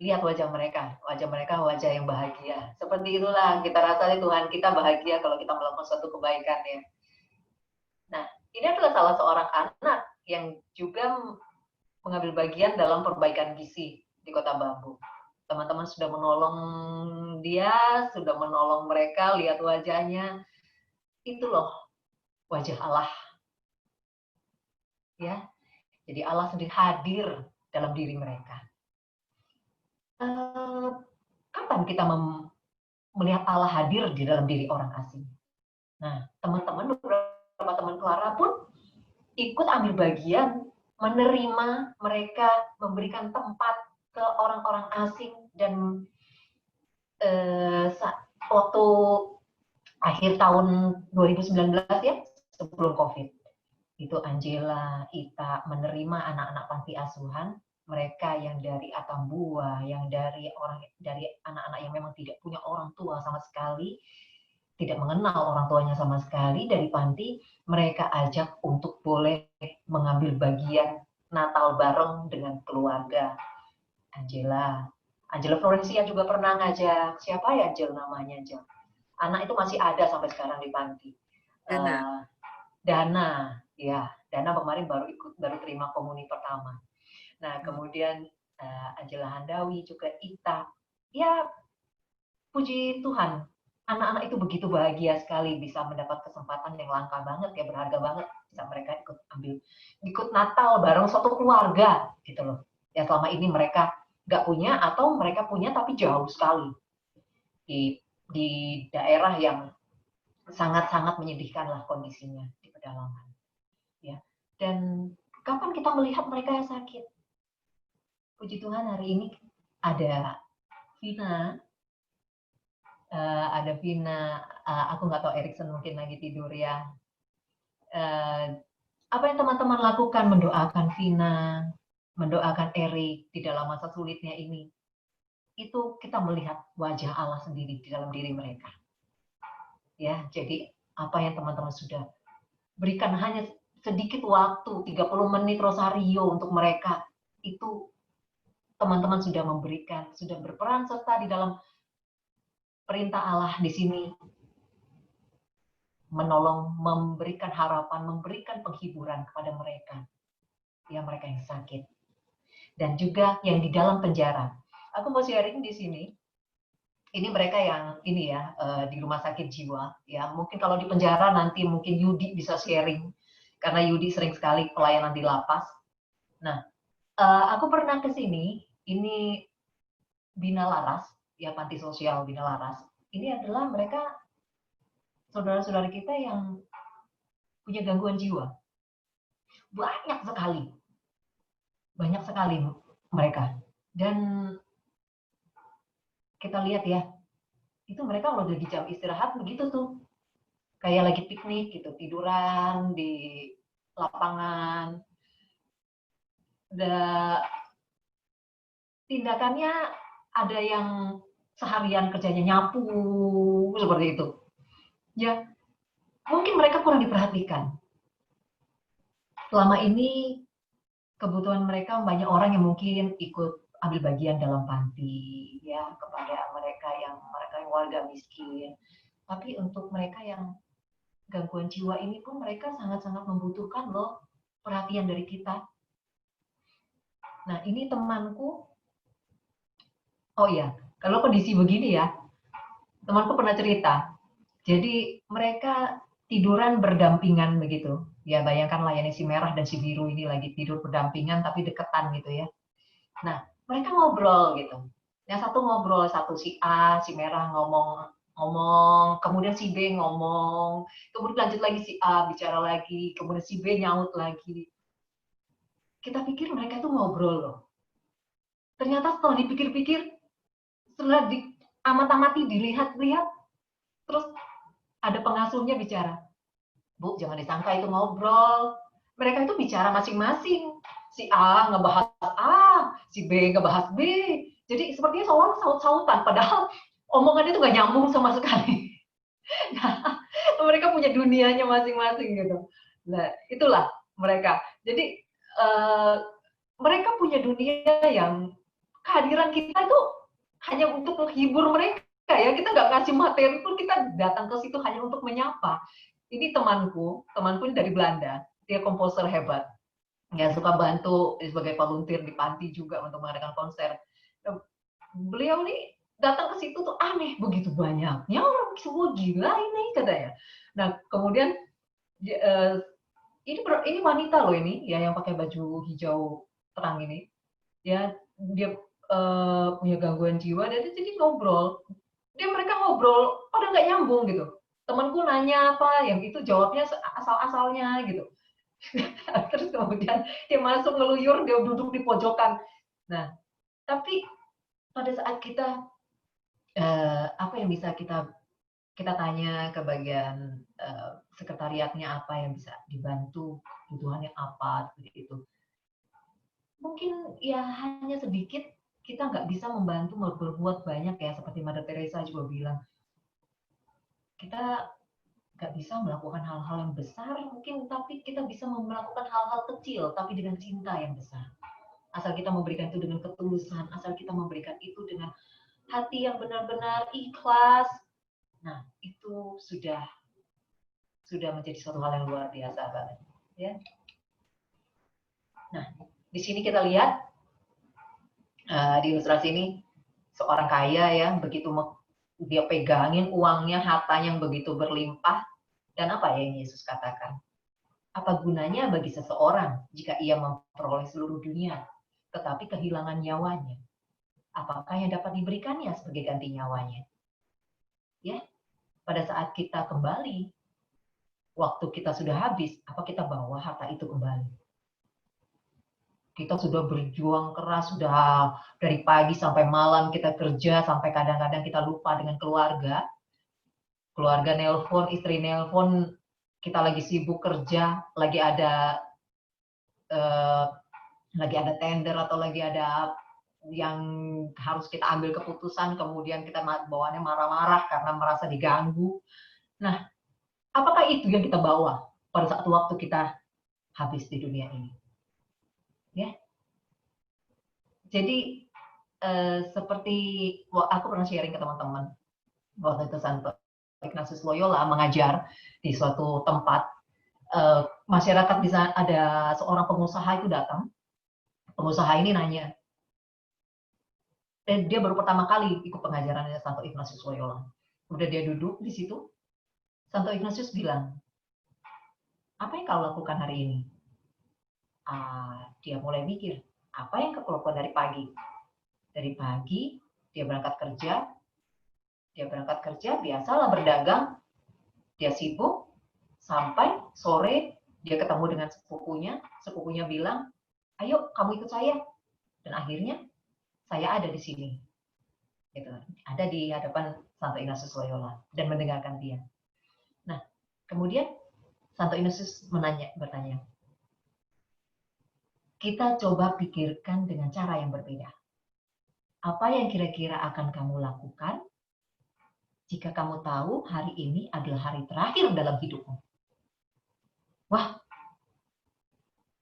lihat wajah mereka wajah yang bahagia. Seperti itulah kita rasa Tuhan kita bahagia kalau kita melakukan suatu kebaikan ya. Nah, ini adalah salah seorang anak yang juga mengambil bagian dalam perbaikan gizi di Kota Bambu. Teman-teman sudah menolong dia, sudah menolong mereka, lihat wajahnya. Itu loh wajah Allah. Ya. Jadi Allah sendiri hadir dalam diri mereka. Kapan kita melihat Allah hadir di dalam diri orang asing? Nah, teman-teman, beberapa teman Clara pun ikut ambil bagian, menerima mereka, memberikan tempat ke orang-orang asing, dan waktu akhir tahun 2019 ya, sebelum COVID, itu Angela, Ita menerima anak-anak panti asuhan, mereka yang dari Atambua, yang dari anak-anak yang memang tidak punya orang tua sama sekali, tidak mengenal orang tuanya sama sekali, dari panti, mereka ajak untuk boleh mengambil bagian Natal bareng dengan keluarga. Angela Florencia juga pernah ngajak, siapa ya Angel namanya Angel? Anak itu masih ada sampai sekarang di panti. Dana kemarin baru terima komuni pertama. Nah, kemudian Angela Handawi juga Ita. Ya, puji Tuhan, anak-anak itu begitu bahagia sekali bisa mendapat kesempatan yang langka banget ya, berharga banget, bisa mereka ikut Natal bareng suatu keluarga gitu loh. Ya, selama ini mereka nggak punya atau mereka punya tapi jauh sekali di daerah yang sangat-sangat menyedihkan lah kondisinya di pedalaman. Ya. Dan kapan kita melihat mereka yang sakit? Puji Tuhan hari ini ada Vina, aku nggak tahu Erikson mungkin lagi tidur ya. Apa yang teman-teman lakukan? Mendoakan Vina, mendoakan Erik di dalam masa sulitnya ini. Itu kita melihat wajah Allah sendiri di dalam diri mereka. Ya, jadi apa yang teman-teman sudah berikan hanya sedikit waktu, 30 menit rosario untuk mereka, itu teman-teman sudah memberikan, sudah berperan serta di dalam perintah Allah di sini. Menolong, memberikan harapan, memberikan penghiburan kepada mereka. Ya, mereka yang sakit. Dan juga yang di dalam penjara. aku mau sharing di sini. Ini mereka yang ini ya di rumah sakit jiwa. Ya mungkin kalau di penjara nanti mungkin Yudi bisa sharing karena Yudi sering sekali pelayanan di lapas. Nah, aku pernah ke sini. Ini Bina Laras, ya panti sosial Bina Laras. Ini adalah mereka saudara-saudara kita yang punya gangguan jiwa. Banyak sekali mereka. Dan kita lihat ya, itu mereka kalau udah di jam istirahat begitu tuh. Kayak lagi piknik gitu, tiduran di lapangan. Tindakannya ada yang seharian kerjanya nyapu, seperti itu. Ya, mungkin mereka kurang diperhatikan. Selama ini kebutuhan mereka banyak orang yang mungkin ikut ambil bagian dalam panti ya kepada mereka yang warga miskin. Tapi untuk mereka yang gangguan jiwa ini pun mereka sangat-sangat membutuhkan loh perhatian dari kita. Nah, ini temanku. Oh ya, kalau kondisi begini ya, temanku pernah cerita. Jadi mereka tiduran berdampingan begitu. Ya bayangkanlah ya si merah dan si biru ini lagi tidur berdampingan tapi deketan gitu ya. Nah, mereka ngobrol gitu. Yang satu ngobrol, satu si A, si merah ngomong, kemudian si B ngomong, kemudian lanjut lagi si A bicara lagi, kemudian si B nyaut lagi. Kita pikir mereka itu ngobrol loh. Ternyata setelah dipikir-pikir, setelah diamat-amati, dilihat-lihat, terus ada pengasuhnya bicara, Bu, jangan disangka itu ngobrol. Mereka itu bicara masing-masing. Si A ngebahas A, si B ngebahas B. Jadi sepertinya seolah saut-sautan, padahal omongannya itu nggak nyambung sama sekali. Nah, mereka punya dunianya masing-masing gitu. Nah, itulah mereka. Jadi mereka punya dunia yang kehadiran kita itu hanya untuk menghibur mereka ya. Kita nggak ngasih materi pun, kita datang ke situ hanya untuk menyapa. Ini temanku ini dari Belanda. Dia komposer hebat. Ya, suka bantu sebagai volunteer di panti juga untuk mengadakan konser. Beliau nih datang ke situ tuh aneh, begitu banyaknya orang, semua gila ini katanya. Nah, kemudian ini wanita loh ini ya yang pakai baju hijau terang ini. Ya, dia punya gangguan jiwa dan jadi ngobrol. Mereka ngobrol pada nggak nyambung gitu. Temanku nanya apa, yang itu jawabnya asal-asalnya gitu. Terus kemudian dia masuk ngeluyur, dia duduk di pojokan. Nah, tapi pada saat kita apa yang bisa kita tanya ke bagian sekretariatnya, apa yang bisa dibantu, kebutuhannya apa, seperti itu. Mungkin ya hanya sedikit, kita nggak bisa membantu berbuat banyak ya, seperti Mother Teresa juga bilang. Kita nggak bisa melakukan hal-hal yang besar mungkin, tapi kita bisa melakukan hal-hal kecil tapi dengan cinta yang besar. Asal kita memberikan itu dengan ketulusan, asal kita memberikan itu dengan hati yang benar-benar ikhlas. Nah, itu sudah menjadi suatu hal yang luar biasa banget, ya. Nah, di sini kita lihat di ilustrasi ini seorang kaya ya, begitu dia pegangin uangnya, hartanya yang begitu berlimpah. Dan apa yang Yesus katakan? Apa gunanya bagi seseorang jika ia memperoleh seluruh dunia, tetapi kehilangan nyawanya? Apakah yang dapat diberikannya sebagai ganti nyawanya? Ya, pada saat kita kembali, waktu kita sudah habis, apa kita bawa harta itu kembali? Kita sudah berjuang keras, sudah dari pagi sampai malam kita kerja, sampai kadang-kadang kita lupa dengan keluarga. Keluarga nelpon, istri nelpon, kita lagi sibuk kerja, lagi ada tender atau lagi ada yang harus kita ambil keputusan, kemudian kita bawaannya marah-marah karena merasa diganggu. Nah, apakah itu yang kita bawa pada saat waktu kita habis di dunia ini? Ya, jadi seperti aku pernah sharing ke teman-teman waktu itu Santo Ignatius Loyola mengajar di suatu tempat, masyarakat di sana, ada seorang pengusaha itu datang. Pengusaha ini nanya, dia baru pertama kali ikut pengajarannya Santo Ignatius Loyola. Udah dia duduk di situ, Santo Ignatius bilang, apa yang kau lakukan hari ini? Dia mulai mikir, apa yang kau lakukan dari pagi? Dari pagi, dia berangkat kerja, biasalah berdagang, dia sibuk, sampai sore, dia ketemu dengan sepupunya bilang, ayo kamu ikut saya. Dan akhirnya, saya ada di sini. Gitu. Ada di hadapan Santo Ignatius Loyola, dan mendengarkan dia. Nah, kemudian, Santo Ignatius bertanya, kita coba pikirkan dengan cara yang berbeda. Apa yang kira-kira akan kamu lakukan jika kamu tahu hari ini adalah hari terakhir dalam hidupmu? Wah,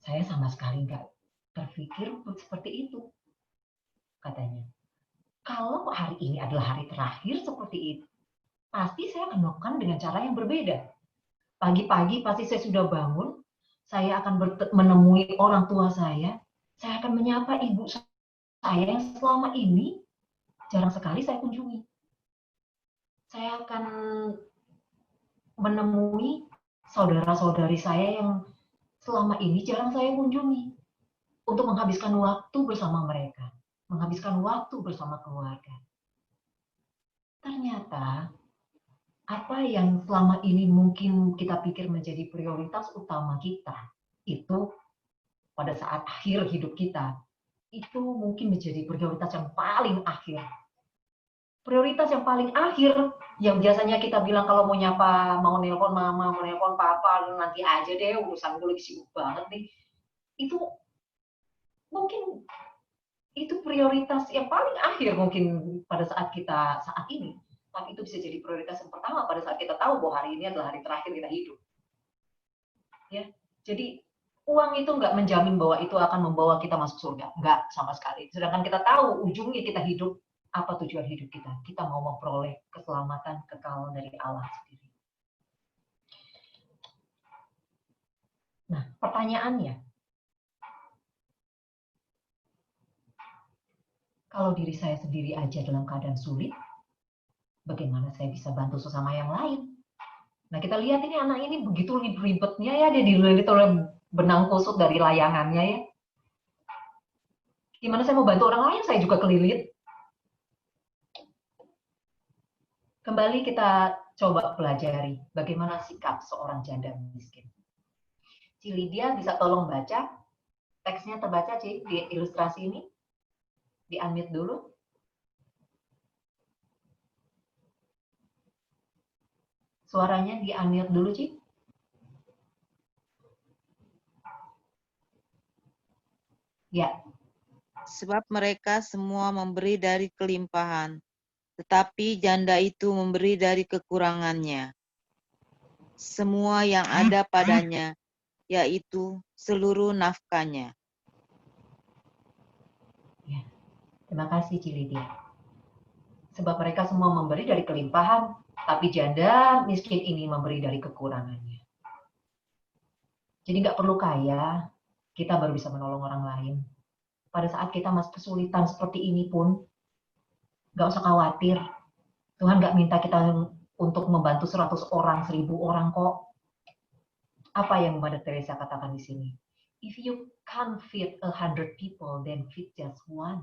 saya sama sekali nggak berpikir seperti itu, katanya. Kalau hari ini adalah hari terakhir seperti itu, pasti saya akan melakukan dengan cara yang berbeda. Pagi-pagi pasti saya sudah bangun, saya akan menemui orang tua saya akan menyapa ibu saya yang selama ini jarang sekali saya kunjungi. Saya akan menemui saudara-saudari saya yang selama ini jarang saya kunjungi untuk menghabiskan waktu bersama mereka, menghabiskan waktu bersama keluarga. Ternyata apa yang selama ini mungkin kita pikir menjadi prioritas utama kita, itu pada saat akhir hidup kita, itu mungkin menjadi prioritas yang paling akhir. Prioritas yang paling akhir, yang biasanya kita bilang kalau mau nyapa, mau nelpon mama, mau nelpon papa, nanti aja deh, urusan gue lagi sibuk banget nih. Itu mungkin itu prioritas yang paling akhir mungkin pada saat kita saat ini. Tapi itu bisa jadi prioritas yang pertama pada saat kita tahu bahwa hari ini adalah hari terakhir kita hidup. Ya, jadi uang itu nggak menjamin bahwa itu akan membawa kita masuk surga, nggak sama sekali. Sedangkan kita tahu ujungnya kita hidup, apa tujuan hidup kita? Kita mau memperoleh keselamatan kekal dari Allah sendiri. Nah, pertanyaannya, kalau diri saya sendiri aja dalam keadaan sulit, bagaimana saya bisa bantu sesama yang lain? Nah, kita lihat ini anak ini begitu ribetnya ya, dia dililit oleh benang kusut dari layangannya ya. Gimana saya mau bantu orang lain, saya juga kelilit. Kembali kita coba pelajari bagaimana sikap seorang janda miskin. Ci Lydia bisa tolong baca, teksnya terbaca Ci, di ilustrasi ini. Di-unmute dulu. Suaranya di-unmute dulu, Ci. Ya. Sebab mereka semua memberi dari kelimpahan, tetapi janda itu memberi dari kekurangannya. Semua yang ada padanya, yaitu seluruh nafkahnya. Ya. Terima kasih, Ci Lydia. Sebab mereka semua memberi dari kelimpahan, tapi janda miskin ini memberi dari kekurangannya. Jadi nggak perlu kaya, kita baru bisa menolong orang lain. Pada saat kita masih kesulitan seperti ini pun, nggak usah khawatir. Tuhan nggak minta kita untuk membantu 100 orang, 1000 orang kok. Apa yang Mother Teresa katakan di sini? If you can't feed 100 people, then feed just one.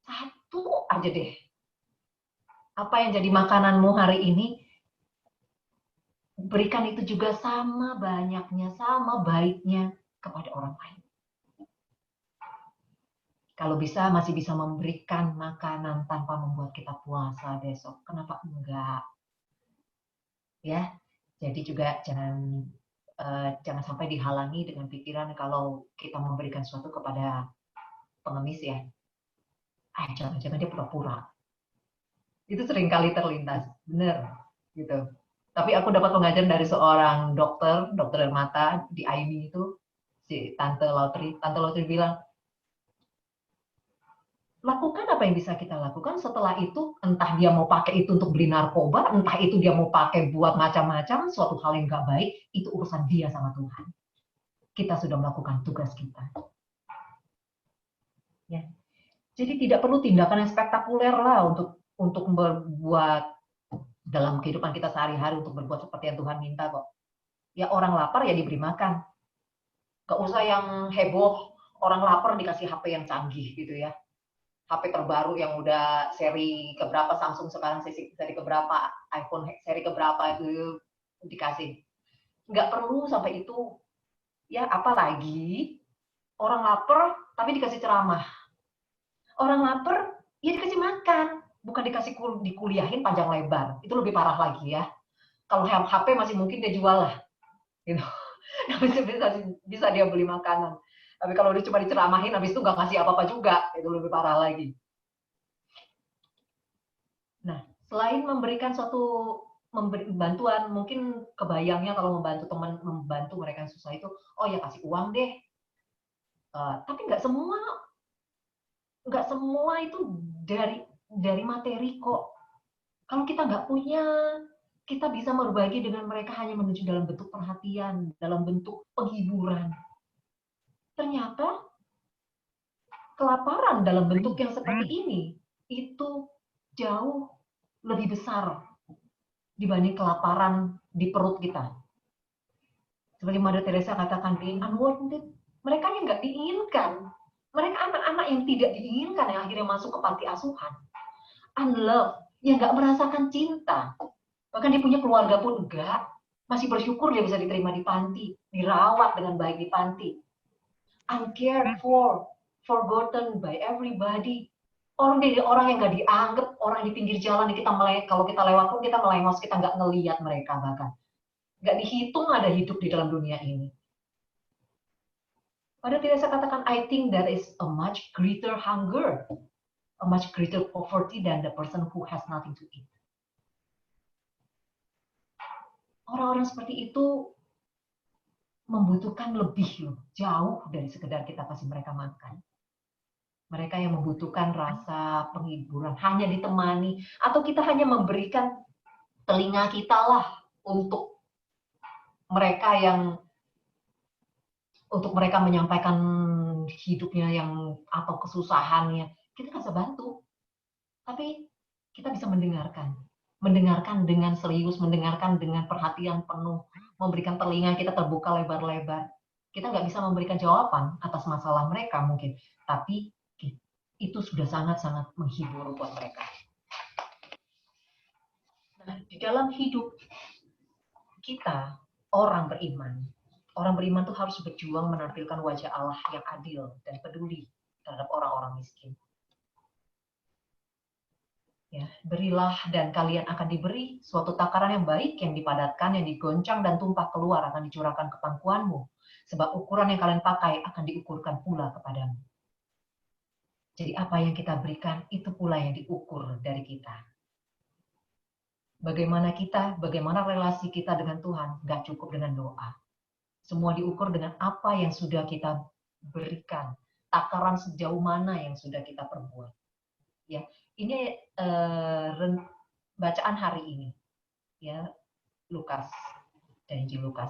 Satu aja deh. Apa yang jadi makananmu hari ini, berikan itu juga sama banyaknya, sama baiknya kepada orang lain. Kalau bisa, masih bisa memberikan makanan tanpa membuat kita puasa besok. Kenapa enggak? Ya, jadi juga jangan sampai dihalangi dengan pikiran kalau kita memberikan sesuatu kepada pengemis ya. Jangan-jangan dia pura-pura. Itu sering kali terlintas, bener gitu. Tapi aku dapat pengajaran dari seorang dokter mata di IMI itu, si Tante Lautri bilang, lakukan apa yang bisa kita lakukan. Setelah itu, entah dia mau pakai itu untuk beli narkoba, entah itu dia mau pakai buat macam-macam, suatu hal yang nggak baik, itu urusan dia sama Tuhan. Kita sudah melakukan tugas kita. Ya. Jadi tidak perlu tindakan yang spektakuler lah untuk berbuat dalam kehidupan kita sehari-hari untuk berbuat seperti yang Tuhan minta kok. Ya orang lapar ya diberi makan. Gak usah yang heboh, orang lapar dikasih HP yang canggih gitu ya. HP terbaru yang udah seri keberapa, Samsung sekarang seri keberapa, iPhone seri keberapa itu dikasih. Nggak perlu sampai itu. Ya apalagi orang lapar tapi dikasih ceramah. Orang lapar ya dikasih makan, bukan dikasih dikuliahin panjang lebar. Itu lebih parah lagi ya. Kalau HP masih mungkin dia jual lah. Gitu. Bisa dia beli makanan. Tapi kalau dia cuma diceramahin, habis itu nggak ngasih apa-apa juga, itu lebih parah lagi. Nah, selain memberikan suatu bantuan, mungkin kebayangnya kalau membantu mereka yang susah itu, oh ya kasih uang deh. Tapi nggak semua itu dari materi kok. Kalau kita nggak punya, kita bisa berbagi dengan mereka hanya menuju dalam bentuk perhatian, dalam bentuk penghiburan. Ternyata kelaparan dalam bentuk yang seperti ini itu jauh lebih besar dibanding kelaparan di perut kita. Seperti Mother Teresa katakan, being unwanted, mereka yang nggak diinginkan. Mereka anak-anak yang tidak diinginkan yang akhirnya masuk ke panti asuhan. Unloved, yang nggak merasakan cinta. Bahkan dia punya keluarga pun enggak. Masih bersyukur dia bisa diterima di panti, dirawat dengan baik di panti. Uncared for, forgotten by everybody. Orang yang nggak dianggap, orang di pinggir jalan, kalau kita lewat pun kita melengos, kita nggak ngelihat mereka bahkan. Nggak dihitung ada hidup di dalam dunia ini. Pada tidak saya katakan, I think there is a much greater hunger, a much greater poverty than the person who has nothing to eat. Orang-orang seperti itu membutuhkan lebih jauh dari sekedar kita kasih mereka makan. Mereka yang membutuhkan rasa penghiburan, hanya ditemani, atau kita hanya memberikan telinga kita lah untuk mereka menyampaikan hidupnya atau kesusahannya. Kita bisa bantu, tapi kita bisa mendengarkan dengan serius, mendengarkan dengan perhatian penuh, memberikan telinga kita terbuka lebar-lebar. Kita nggak bisa memberikan jawaban atas masalah mereka mungkin, tapi itu sudah sangat-sangat menghibur buat mereka. Nah, di dalam hidup kita, orang beriman tuh harus berjuang menampilkan wajah Allah yang adil dan peduli terhadap orang-orang miskin. Ya, berilah dan kalian akan diberi suatu takaran yang baik, yang dipadatkan, yang digoncang dan tumpah keluar akan dicurahkan ke pangkuanmu. Sebab ukuran yang kalian pakai akan diukurkan pula kepadamu. Jadi apa yang kita berikan, itu pula yang diukur dari kita. Bagaimana relasi kita dengan Tuhan, nggak cukup dengan doa. Semua diukur dengan apa yang sudah kita berikan, takaran sejauh mana yang sudah kita perbuat. Ya, ini bacaan hari ini, ya, Lukas, dan Injil Lukas.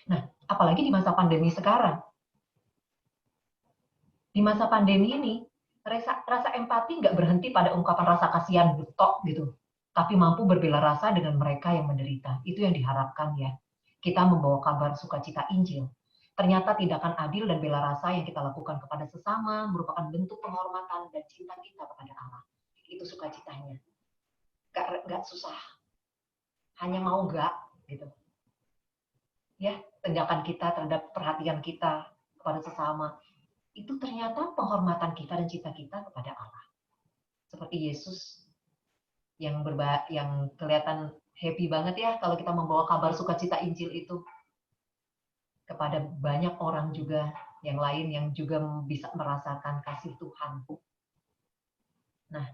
Nah, apalagi di masa pandemi sekarang. Di masa pandemi ini, rasa empati nggak berhenti pada ungkapan rasa kasihan betok gitu, tapi mampu berbela rasa dengan mereka yang menderita. Itu yang diharapkan ya. Kita membawa kabar sukacita Injil. Ternyata tindakan adil dan bela rasa yang kita lakukan kepada sesama merupakan bentuk penghormatan dan cinta kita kepada Allah. Itu sukacitanya. Nggak susah. Hanya mau nggak gitu. Ya, tindakan kita terhadap perhatian kita kepada sesama. Itu ternyata penghormatan kita dan cinta kita kepada Allah. Seperti Yesus yang kelihatan happy banget ya kalau kita membawa kabar sukacita Injil itu kepada banyak orang juga yang lain yang juga bisa merasakan kasih Tuhan. Nah,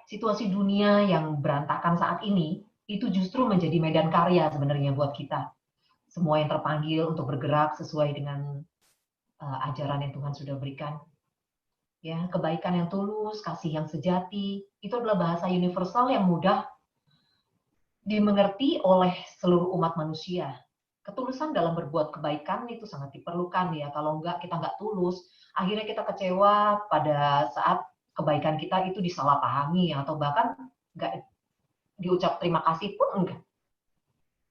situasi dunia yang berantakan saat ini itu justru menjadi medan karya sebenarnya buat kita. Semua yang terpanggil untuk bergerak sesuai dengan ajaran yang Tuhan sudah berikan. Ya, kebaikan yang tulus, kasih yang sejati, itu adalah bahasa universal yang mudah dimengerti oleh seluruh umat manusia. ketulusan dalam berbuat kebaikan itu sangat diperlukan ya. Kalau enggak, kita enggak tulus, akhirnya kita kecewa pada saat kebaikan kita itu disalahpahami atau bahkan enggak diucap terima kasih pun enggak.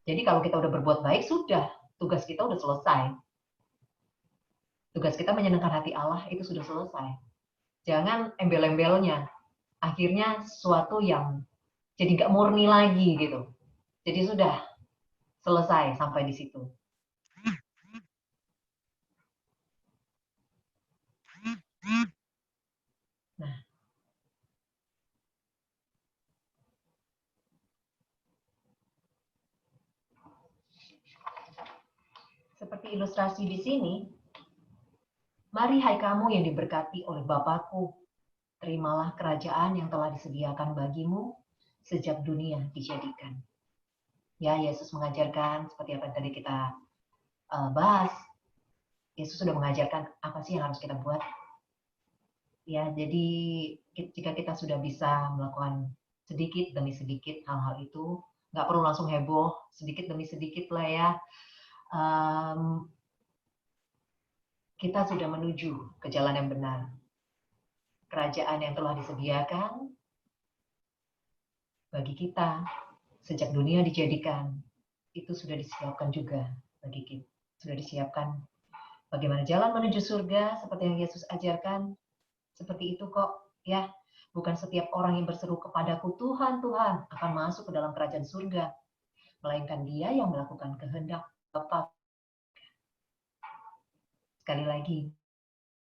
Jadi kalau kita udah berbuat baik, sudah. Tugas kita udah selesai. Tugas kita menyenangkan hati Allah itu sudah selesai. Jangan embel-embelnya. Akhirnya sesuatu yang jadi nggak murni lagi gitu. Jadi sudah selesai sampai di situ. Nah, seperti ilustrasi di sini, mari hai kamu yang diberkati oleh Bapakku, terimalah kerajaan yang telah disediakan bagimu sejak dunia dijadikan. Ya, Yesus mengajarkan seperti apa yang tadi kita bahas. Yesus sudah mengajarkan apa sih yang harus kita buat. Ya, jadi jika kita sudah bisa melakukan sedikit demi sedikit hal-hal itu, nggak perlu langsung heboh, sedikit demi sedikit lah ya. Kita sudah menuju ke jalan yang benar. Kerajaan yang telah disediakan bagi kita sejak dunia dijadikan, itu sudah disiapkan juga bagi kita. Sudah disiapkan bagaimana jalan menuju surga, seperti yang Yesus ajarkan. Seperti itu kok, ya. Bukan setiap orang yang berseru kepadaku, Tuhan, Tuhan, akan masuk ke dalam kerajaan surga. Melainkan dia yang melakukan kehendak Bapa. Sekali lagi,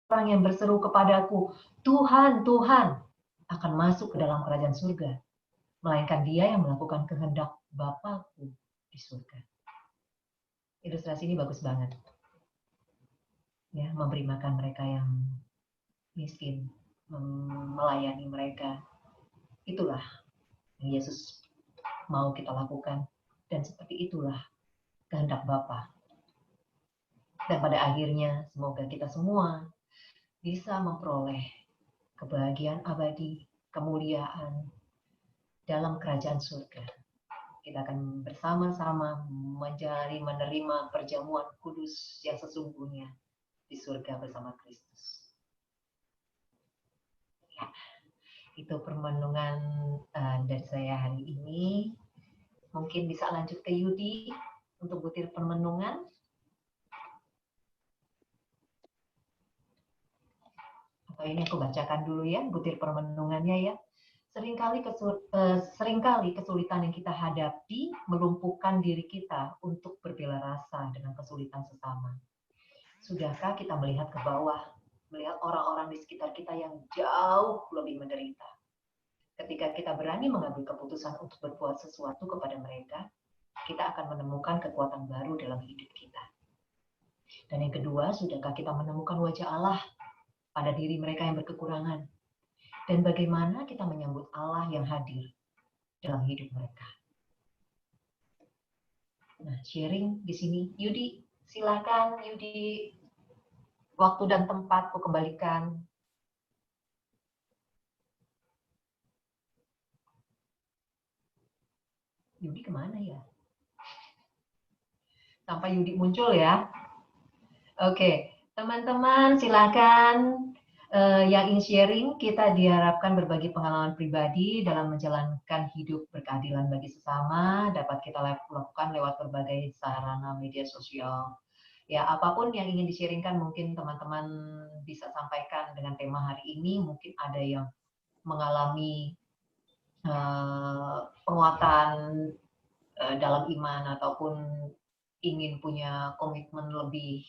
orang yang berseru kepadaku, Tuhan, Tuhan, akan masuk ke dalam kerajaan surga. Melainkan dia yang melakukan kehendak Bapakku di surga. Ilustrasi ini bagus banget. Ya, memberi makan mereka yang miskin, melayani mereka. Itulah yang Yesus mau kita lakukan. Dan seperti itulah kehendak Bapa. Dan pada akhirnya semoga kita semua bisa memperoleh kebahagiaan abadi, kemuliaan dalam kerajaan surga. Kita akan bersama-sama menjalani menerima perjamuan kudus yang sesungguhnya di surga bersama Kristus. Ya, itu permenungan dari saya hari ini. Mungkin bisa lanjut ke Yudi untuk butir permenungan. Atau ini aku bacakan dulu ya, butir permenungannya ya. Seringkali kesulitan yang kita hadapi melumpuhkan diri kita untuk berbela rasa dengan kesulitan sesama. Sudahkah kita melihat ke bawah, melihat orang-orang di sekitar kita yang jauh lebih menderita? Ketika kita berani mengambil keputusan untuk berbuat sesuatu kepada mereka, kita akan menemukan kekuatan baru dalam hidup kita. Dan yang kedua, sudahkah kita menemukan wajah Allah pada diri mereka yang berkekurangan? Dan bagaimana kita menyambut Allah yang hadir dalam hidup mereka. Nah, sharing di sini. Yudi, silakan Yudi. Waktu dan tempat ku kembalikan. Yudi kemana ya? Sampai Yudi muncul ya. Oke, teman-teman silakan. Yang ingin sharing, kita diharapkan berbagi pengalaman pribadi dalam menjalankan hidup berkeadilan bagi sesama, dapat kita lakukan lewat berbagai sarana media sosial. Ya, apapun yang ingin di-sharingkan mungkin teman-teman bisa sampaikan dengan tema hari ini. Mungkin ada yang mengalami penguatan dalam iman ataupun ingin punya komitmen lebih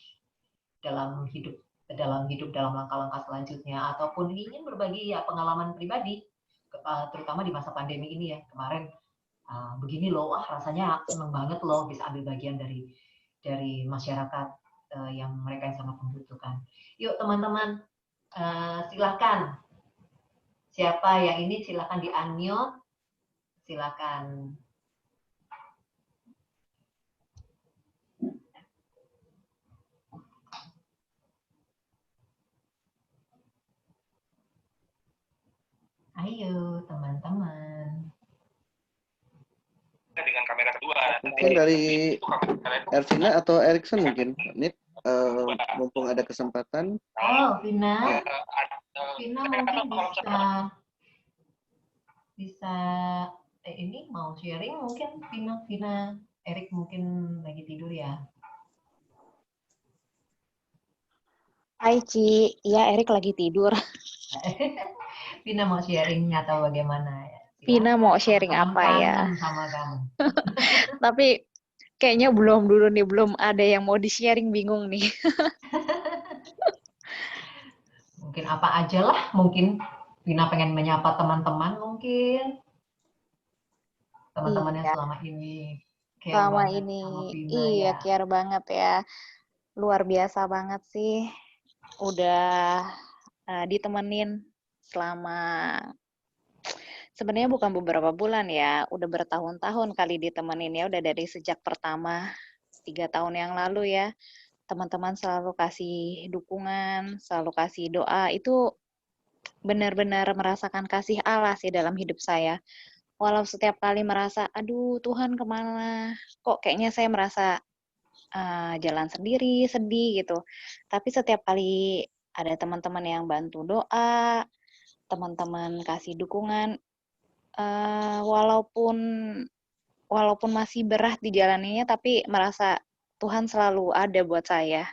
dalam hidup dalam langkah-langkah selanjutnya, ataupun ingin berbagi ya pengalaman pribadi, terutama di masa pandemi ini ya. Kemarin begini loh, rasanya seneng banget loh bisa ambil bagian dari masyarakat yang mereka yang sangat membutuhkan. Yuk teman-teman, silakan. Siapa yang ini silakan di-unmute, silakan. Ayo teman-teman. Dengan kamera kedua Mungkin dari Ervina atau Erikson mungkin. Nit, mumpung ada kesempatan. Oh, Vina. Vina mungkin bisa ini mau sharing mungkin Vina Erik mungkin lagi tidur ya. Hai Ci, iya Erik lagi tidur. Vina mau sharing atau bagaimana ya? Vina mau sharing apa ya? Kangen sama kamu. Tapi kayaknya belum dulu nih, belum ada yang mau di-sharing, bingung nih. Mungkin apa aja lah, mungkin Vina pengen menyapa teman-teman mungkin. Teman-teman yang Iya, selama ini care selama banget ini sama Vina iya ya. care banget ya. Luar biasa banget sih. Udah ditemenin selama sebenarnya bukan beberapa bulan ya, udah bertahun-tahun kali ditemenin ya, udah dari sejak pertama 3 tahun yang lalu ya. Teman-teman selalu kasih dukungan, selalu kasih doa, itu benar-benar merasakan kasih Allah sih dalam hidup saya. Walau setiap kali merasa, aduh Tuhan kemana, kok kayaknya saya merasa jalan sendiri, sedih gitu. Tapi setiap kali ada teman-teman yang bantu doa, teman-teman kasih dukungan, walaupun masih berat di jalannya, tapi merasa Tuhan selalu ada buat saya.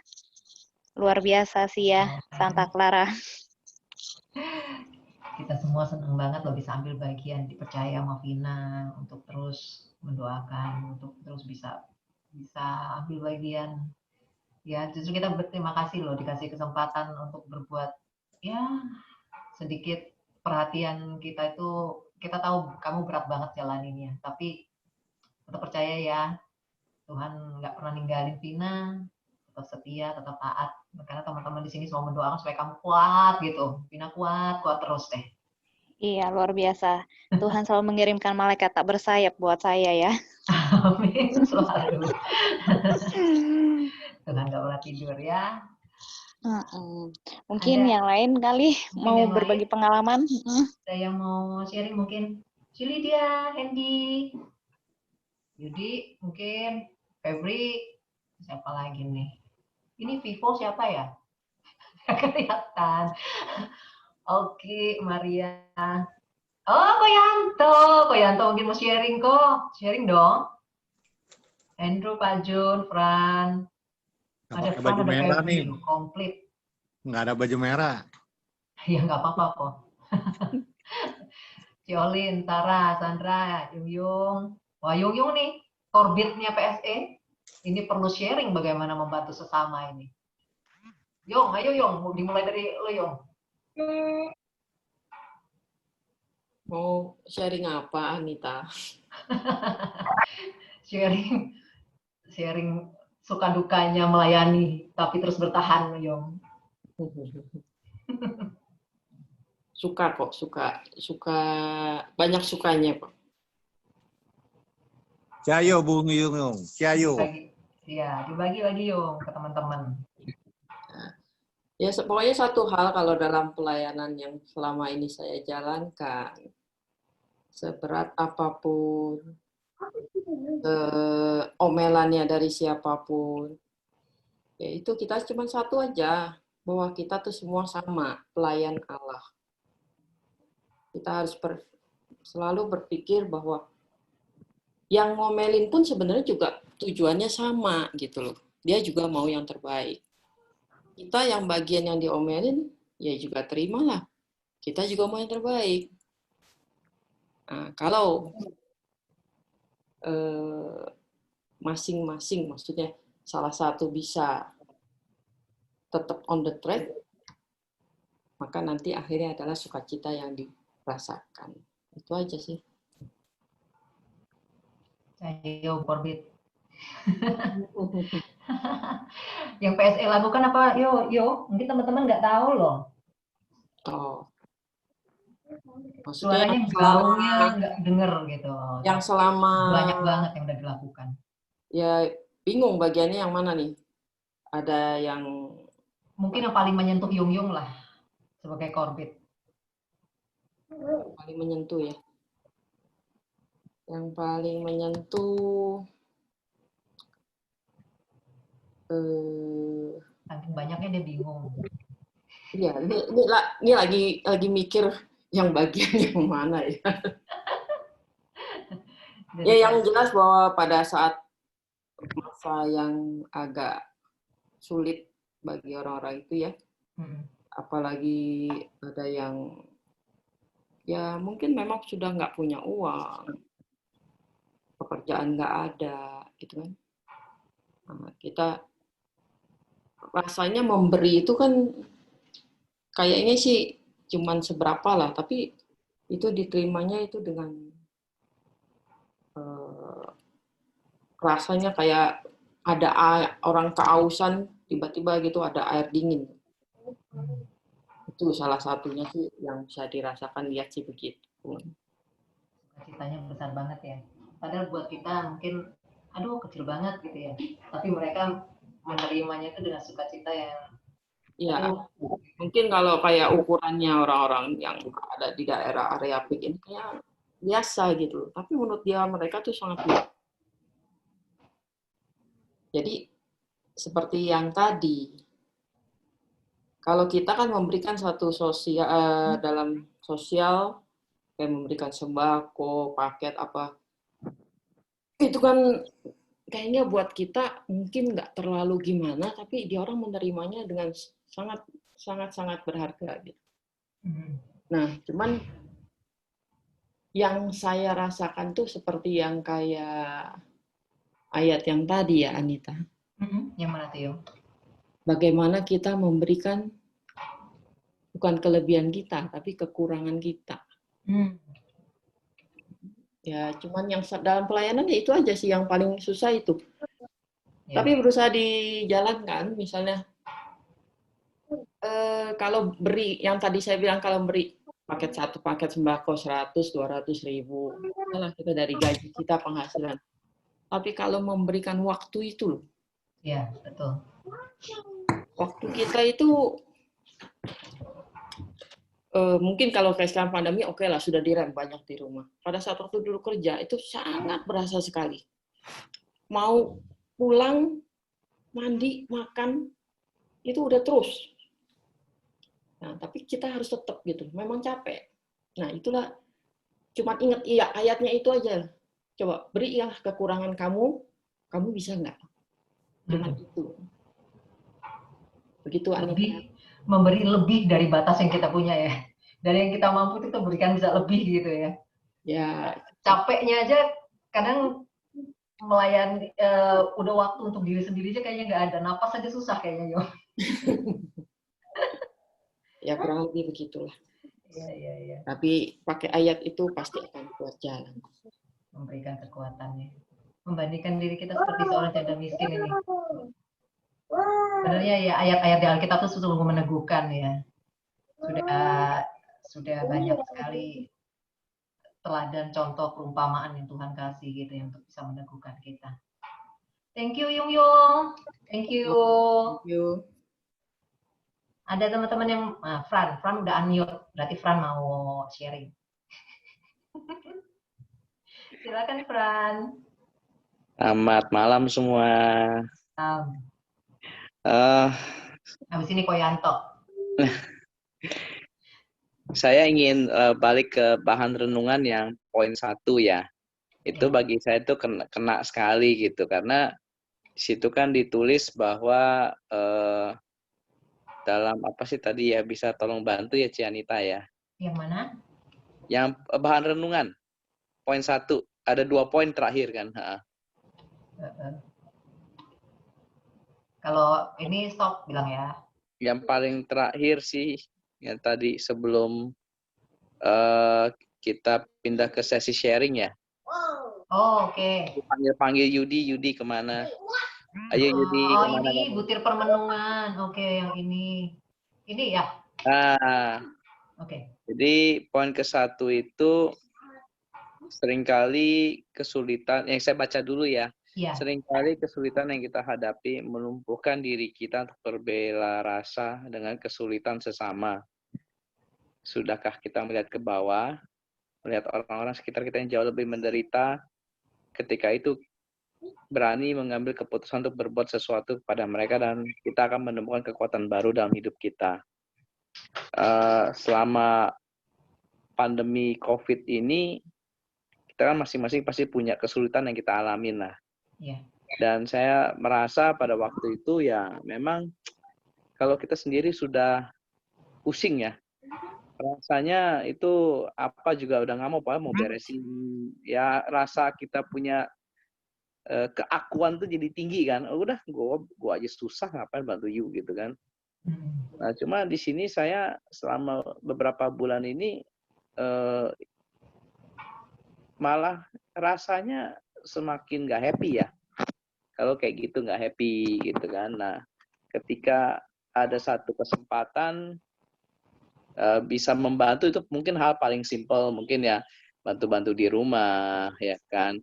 Luar biasa sih ya, Santa Clara. Kita semua senang banget loh bisa ambil bagian, dipercaya sama Vina untuk terus mendoakan, untuk terus bisa ambil bagian. Ya, justru kita berterima kasih loh dikasih kesempatan untuk berbuat ya sedikit perhatian kita itu. Kita tahu kamu berat banget jalaninnya, tapi tetap percaya ya, Tuhan nggak pernah ninggalin Vina, tetap setia, tetap taat. Karena teman-teman di sini selalu mendoakan supaya kamu kuat gitu. Vina kuat terus deh. Iya, luar biasa. Tuhan selalu mengirimkan malaikat tak bersayap buat saya ya. Amin, selalu. Tuhan nggak pernah tidur ya. Mungkin Ada yang lain kali mau yang berbagi lain? pengalaman. Ada yang mau sharing mungkin? Julidia, Hendy, Yudi, mungkin Febri, siapa lagi nih? Ini Vivo siapa ya? Kelihatan. Oke, Maria. Oh, Koyanto mungkin mau sharing kok. Sharing dong. Andrew, Pak Jun, Fran. Ada Fran, ada Febri, komplit. Nggak ada baju merah. Ya, nggak apa-apa kok. Ciolin, Tara, Sandra, Yung. Wah, Yung nih, korbitnya PSE. Ini perlu sharing bagaimana membantu sesama ini. Yung, ayo Yung, dimulai dari lo Yung. Mau sharing apa, Anita? sharing suka dukanya melayani, tapi terus bertahan, Yung. Suka kok, suka banyak sukanya kok. Ciao Bung Yung, ciao. Iya, dibagi lagi Yung ke teman-teman. Ya, pokoknya satu hal kalau dalam pelayanan yang selama ini saya jalankan, seberat apapun, omelannya dari siapapun, ya itu kita cuma satu aja, bahwa kita tuh semua sama, pelayan Allah. Kita harus selalu berpikir bahwa yang ngomelin pun sebenarnya juga tujuannya sama gitu loh. Dia juga mau yang terbaik. Kita yang bagian yang diomelin, ya juga terimalah. Kita juga mau yang terbaik. Nah, kalau masing-masing, maksudnya salah satu bisa tetap on the track, maka nanti akhirnya adalah sukacita yang dirasakan. Itu aja sih. Ayo, Korbit. Yang PSE lakukan apa? Yo, mungkin teman-teman nggak tahu loh. Oh. Maksudnya suaranya gaungnya nggak denger gitu. Yang selama banyak banget yang udah dilakukan. Ya bingung bagiannya yang mana nih? Ada yang mungkin yang paling menyentuh Yung lah sebagai Korbit. Paling menyentuh ya. Yang paling menyentuh, saking banyaknya dia bingung. Iya, ini lagi mikir yang bagian yang mana ya. Ya, yang jelas bahwa pada saat masa yang agak sulit bagi orang-orang itu ya, apalagi ada yang ya mungkin memang sudah nggak punya uang, pekerjaan nggak ada, gitu kan. Nah, kita rasanya memberi itu kan kayaknya sih cuman seberapa lah, tapi itu diterimanya itu dengan rasanya kayak ada orang kehausan, tiba-tiba gitu ada air dingin. Itu salah satunya sih yang bisa dirasakan, lihat sih begitu. Citanya besar banget ya. Padahal buat kita mungkin, aduh kecil banget gitu ya. Tapi mereka menerimanya itu dengan sukacita yang ya, mungkin kalau kayak ukurannya orang-orang yang ada di daerah area PIK ini kayak biasa gitu. Tapi menurut dia mereka tuh sangat biasa. Jadi seperti yang tadi, kalau kita kan memberikan satu sosial dalam sosial, kayak memberikan sembako, paket apa, itu kan kayaknya buat kita mungkin nggak terlalu gimana, tapi dia orang menerimanya dengan sangat berharga gitu. Nah, cuman yang saya rasakan tuh seperti yang kayak ayat yang tadi ya, Anita. Yang mana tuh? Bagaimana kita memberikan bukan kelebihan kita, tapi kekurangan kita. Ya, cuman yang dalam pelayanan ya itu aja sih yang paling susah itu. Ya. Tapi berusaha dijalankan, misalnya kalau beri, yang tadi saya bilang kalau beri satu paket sembako 100-200 ribu, itulah kita dari gaji kita penghasilan. Tapi kalau memberikan waktu itu loh. Ya, betul. Waktu kita itu mungkin kalau kayak sekarang pandemi oke lah, sudah direm banyak di rumah. Pada saat waktu dulu kerja itu sangat berasa sekali. Mau pulang, mandi, makan, itu udah terus. Nah, tapi kita harus tetap gitu. Memang capek. Nah, itulah cuma ingat iya ayatnya itu aja. Coba berilah kekurangan kamu, kamu bisa nggak? Cuma itu. Begitu Anita. Memberi lebih dari batas yang kita punya ya. Dari yang kita mampu kita berikan bisa lebih gitu ya. Ya. Capeknya aja kadang melayani udah waktu untuk diri sendiri aja kayaknya nggak ada. Napas aja susah kayaknya, Yo. Ya kurang lebih begitulah. Iya. Tapi pakai ayat itu pasti akan kuat jalan. Memberikan kekuatannya. Membandingkan diri kita seperti seorang janda miskin ini. Sebenarnya ya ayat-ayat di Alkitab itu sungguh meneguhkan ya. Sudah banyak sekali teladan contoh perumpamaan yang Tuhan kasih gitu yang untuk bisa meneguhkan kita. Thank you Yung Yung. Thank you. Thank you. Ada teman-teman yang Fran udah unmute, berarti Fran mau sharing. Silakan Fran. Selamat malam semua. Habis ini Koyanto. Saya ingin balik ke bahan renungan yang poin 1 ya. Itu bagi saya itu kena sekali gitu karena di situ kan ditulis bahwa dalam apa sih tadi ya, bisa tolong bantu ya Cianita ya. Yang mana? Yang bahan renungan poin 1, ada 2 poin terakhir kan. Kalau ini stop bilang ya. Yang paling terakhir sih yang tadi sebelum kita pindah ke sesi sharing ya. Oh, oke. Panggil Yudi kemana? Ayo Yudi. Oh ini butir permenungan. Oke, yang ini. Ini ya. Oke. Jadi poin ke-1 itu seringkali kesulitan, yang saya baca dulu ya. Seringkali kesulitan yang kita hadapi melumpuhkan diri kita untuk berbela rasa dengan kesulitan sesama. Sudahkah kita melihat ke bawah melihat orang-orang sekitar kita yang jauh lebih menderita, ketika itu berani mengambil keputusan untuk berbuat sesuatu kepada mereka, dan kita akan menemukan kekuatan baru dalam hidup kita. Selama pandemi COVID ini, kita kan masing-masing pasti punya kesulitan yang kita alamin lah. Iya. Dan saya merasa pada waktu itu ya memang kalau kita sendiri sudah pusing ya, rasanya itu apa juga udah nggak mau beresin. Ya rasa kita punya keakuan tuh jadi tinggi kan. Oh, udah gue aja susah, ngapain bantu you gitu kan. Nah cuma di sini saya selama beberapa bulan ini malah rasanya semakin nggak happy ya. Kalau kayak gitu nggak happy gitu kan. Nah ketika ada satu kesempatan bisa membantu, itu mungkin hal paling simpel, mungkin ya bantu-bantu di rumah ya kan.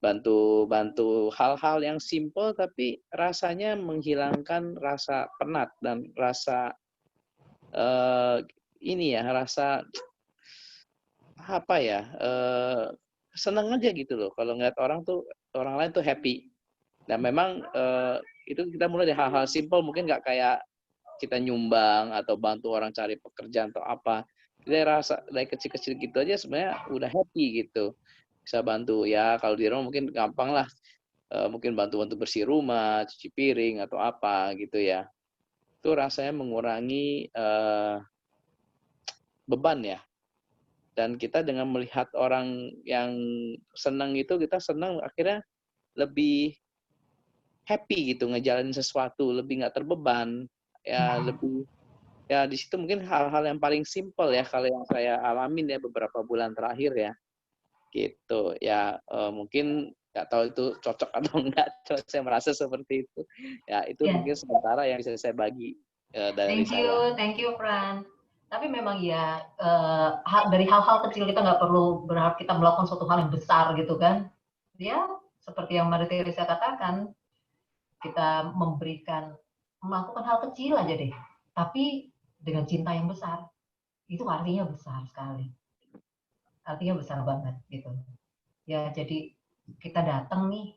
Bantu hal-hal yang simpel tapi rasanya menghilangkan rasa penat dan rasa rasa apa ya, seneng aja gitu loh kalau ngeliat orang lain tuh happy. Dan memang itu kita mulai dari hal-hal simpel, mungkin nggak kayak kita nyumbang atau bantu orang cari pekerjaan atau apa. Kita rasa dari kecil-kecil gitu aja sebenarnya udah happy gitu. Bisa bantu ya, kalau di rumah mungkin gampang lah, mungkin bantu-bantu bersih rumah, cuci piring atau apa gitu ya. Itu rasanya mengurangi beban ya. Dan kita dengan melihat orang yang senang itu, kita senang akhirnya lebih happy gitu ngejalanin sesuatu, lebih nggak terbeban ya, lebih ya di situ mungkin hal-hal yang paling simpel ya kalau yang saya alamin ya beberapa bulan terakhir ya. Gitu ya, mungkin nggak tahu itu cocok atau enggak, saya merasa seperti itu ya. Itu mungkin sementara yang bisa saya bagi dari saya. Thank you Fran. Tapi memang ya dari hal-hal kecil kita nggak perlu berharap kita melakukan suatu hal yang besar gitu kan. Ya seperti yang Maria Teresa katakan, kita melakukan hal kecil aja deh, tapi dengan cinta yang besar, itu artinya besar sekali. Artinya besar banget gitu. Ya jadi kita datang nih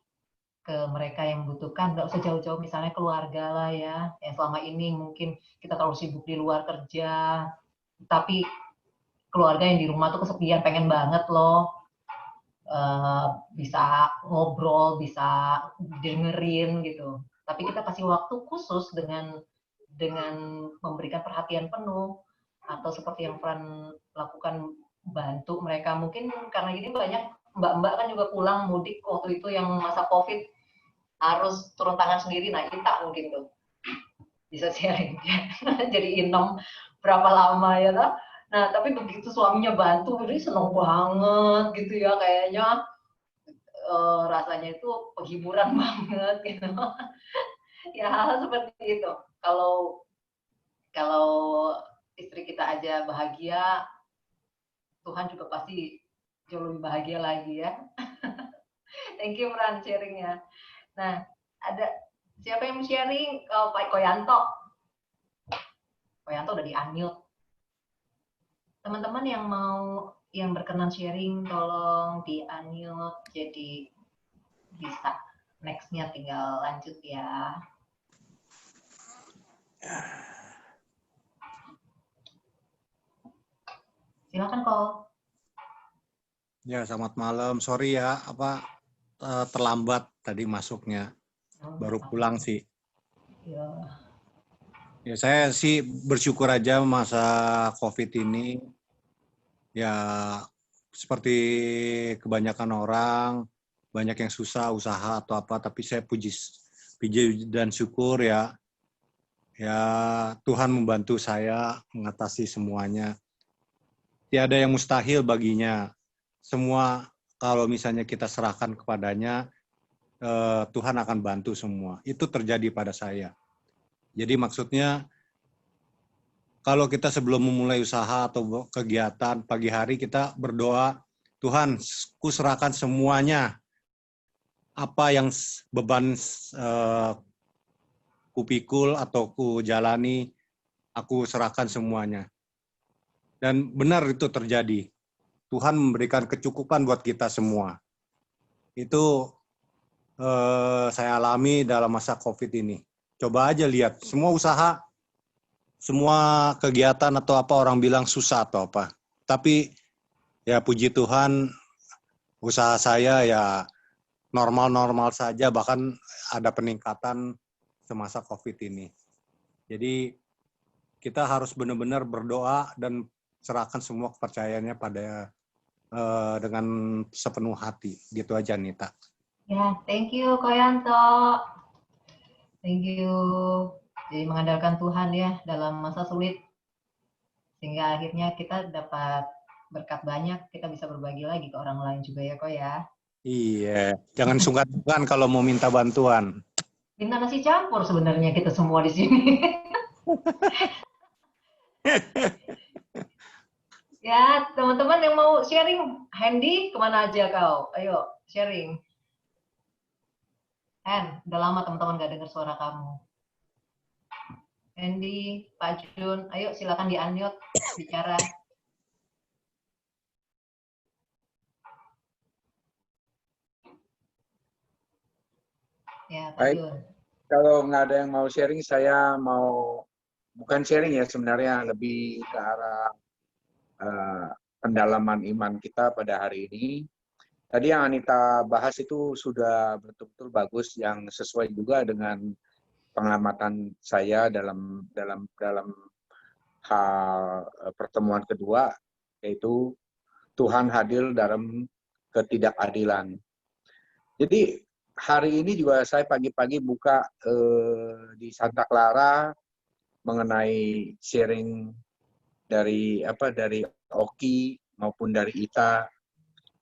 ke mereka yang membutuhkan, nggak usah jauh-jauh, misalnya keluarga lah ya. Ya selama ini mungkin kita terlalu sibuk di luar kerja, tapi keluarga yang di rumah tuh kesepian, pengen banget loh bisa ngobrol, bisa dengerin gitu. Tapi kita kasih waktu khusus dengan memberikan perhatian penuh, atau seperti yang Fran lakukan, bantu mereka. Mungkin karena ini banyak mbak-mbak kan juga pulang mudik waktu itu yang masa COVID, harus turun tangan sendiri. Nah kita mungkin tuh bisa sharing jadi inem berapa lama ya lah. Nah tapi begitu suaminya bantu, ini seneng banget gitu ya, kayaknya rasanya itu penghiburan banget gitu. Ya hal seperti itu. Kalau istri kita aja bahagia, Tuhan juga pasti jauh lebih bahagia lagi ya. Thank you Fran sharingnya. Nah, ada siapa yang mau sharing? Pak Koyanto. Koyanto udah di-unmute. Teman-teman yang berkenan sharing, tolong di-unmute, jadi bisa. Next-nya tinggal lanjut ya. Silakan kok. Ya, selamat malam. Sorry ya, terlambat tadi masuknya. Baru pulang sih. Ya, saya sih bersyukur aja masa COVID ini. Ya, seperti kebanyakan orang, banyak yang susah usaha atau apa, tapi saya puji dan syukur ya. Ya, Tuhan membantu saya mengatasi semuanya. Tiada yang mustahil baginya. Semua kalau misalnya kita serahkan kepadanya, Tuhan akan bantu semua. Itu terjadi pada saya. Jadi maksudnya, kalau kita sebelum memulai usaha atau kegiatan pagi hari, kita berdoa, Tuhan, ku serahkan semuanya. Apa yang beban kupikul atau ku jalani, aku serahkan semuanya. Dan benar itu terjadi. Tuhan memberikan kecukupan buat kita semua. Itu saya alami dalam masa COVID ini. Coba aja lihat, semua usaha, semua kegiatan atau apa orang bilang susah atau apa. Tapi ya puji Tuhan, usaha saya ya normal-normal saja, bahkan ada peningkatan semasa COVID ini. Jadi kita harus benar-benar berdoa dan serahkan semua kepercayaannya pada dengan sepenuh hati. Gitu aja, Nita. Ya, thank you Koyanto. Thank you. Jadi mengandalkan Tuhan ya dalam masa sulit. Sehingga akhirnya kita dapat berkat banyak, kita bisa berbagi lagi ke orang lain juga ya Ko ya. Iya, jangan sungkan-sungkan kalau mau minta bantuan. Minta nasi campur sebenarnya kita semua di sini. Ya, teman-teman yang mau sharing, Handy kemana aja kau? Ayo, sharing. Hen, udah lama teman-teman gak dengar suara kamu. Handy, Pak Jun, ayo silakan di-unmute, bicara. Ya, Pak Baik, Jun. kalau nggak ada yang mau sharing, saya mau, bukan sharing ya sebenarnya, lebih ke arah pendalaman iman kita pada hari ini. Tadi yang Anita bahas itu sudah betul-betul bagus, yang sesuai juga dengan pengamatan saya dalam hal pertemuan kedua, yaitu Tuhan hadir dalam ketidakadilan. Jadi hari ini juga saya pagi-pagi buka di Santa Clara mengenai sharing dari Oki maupun dari Ita.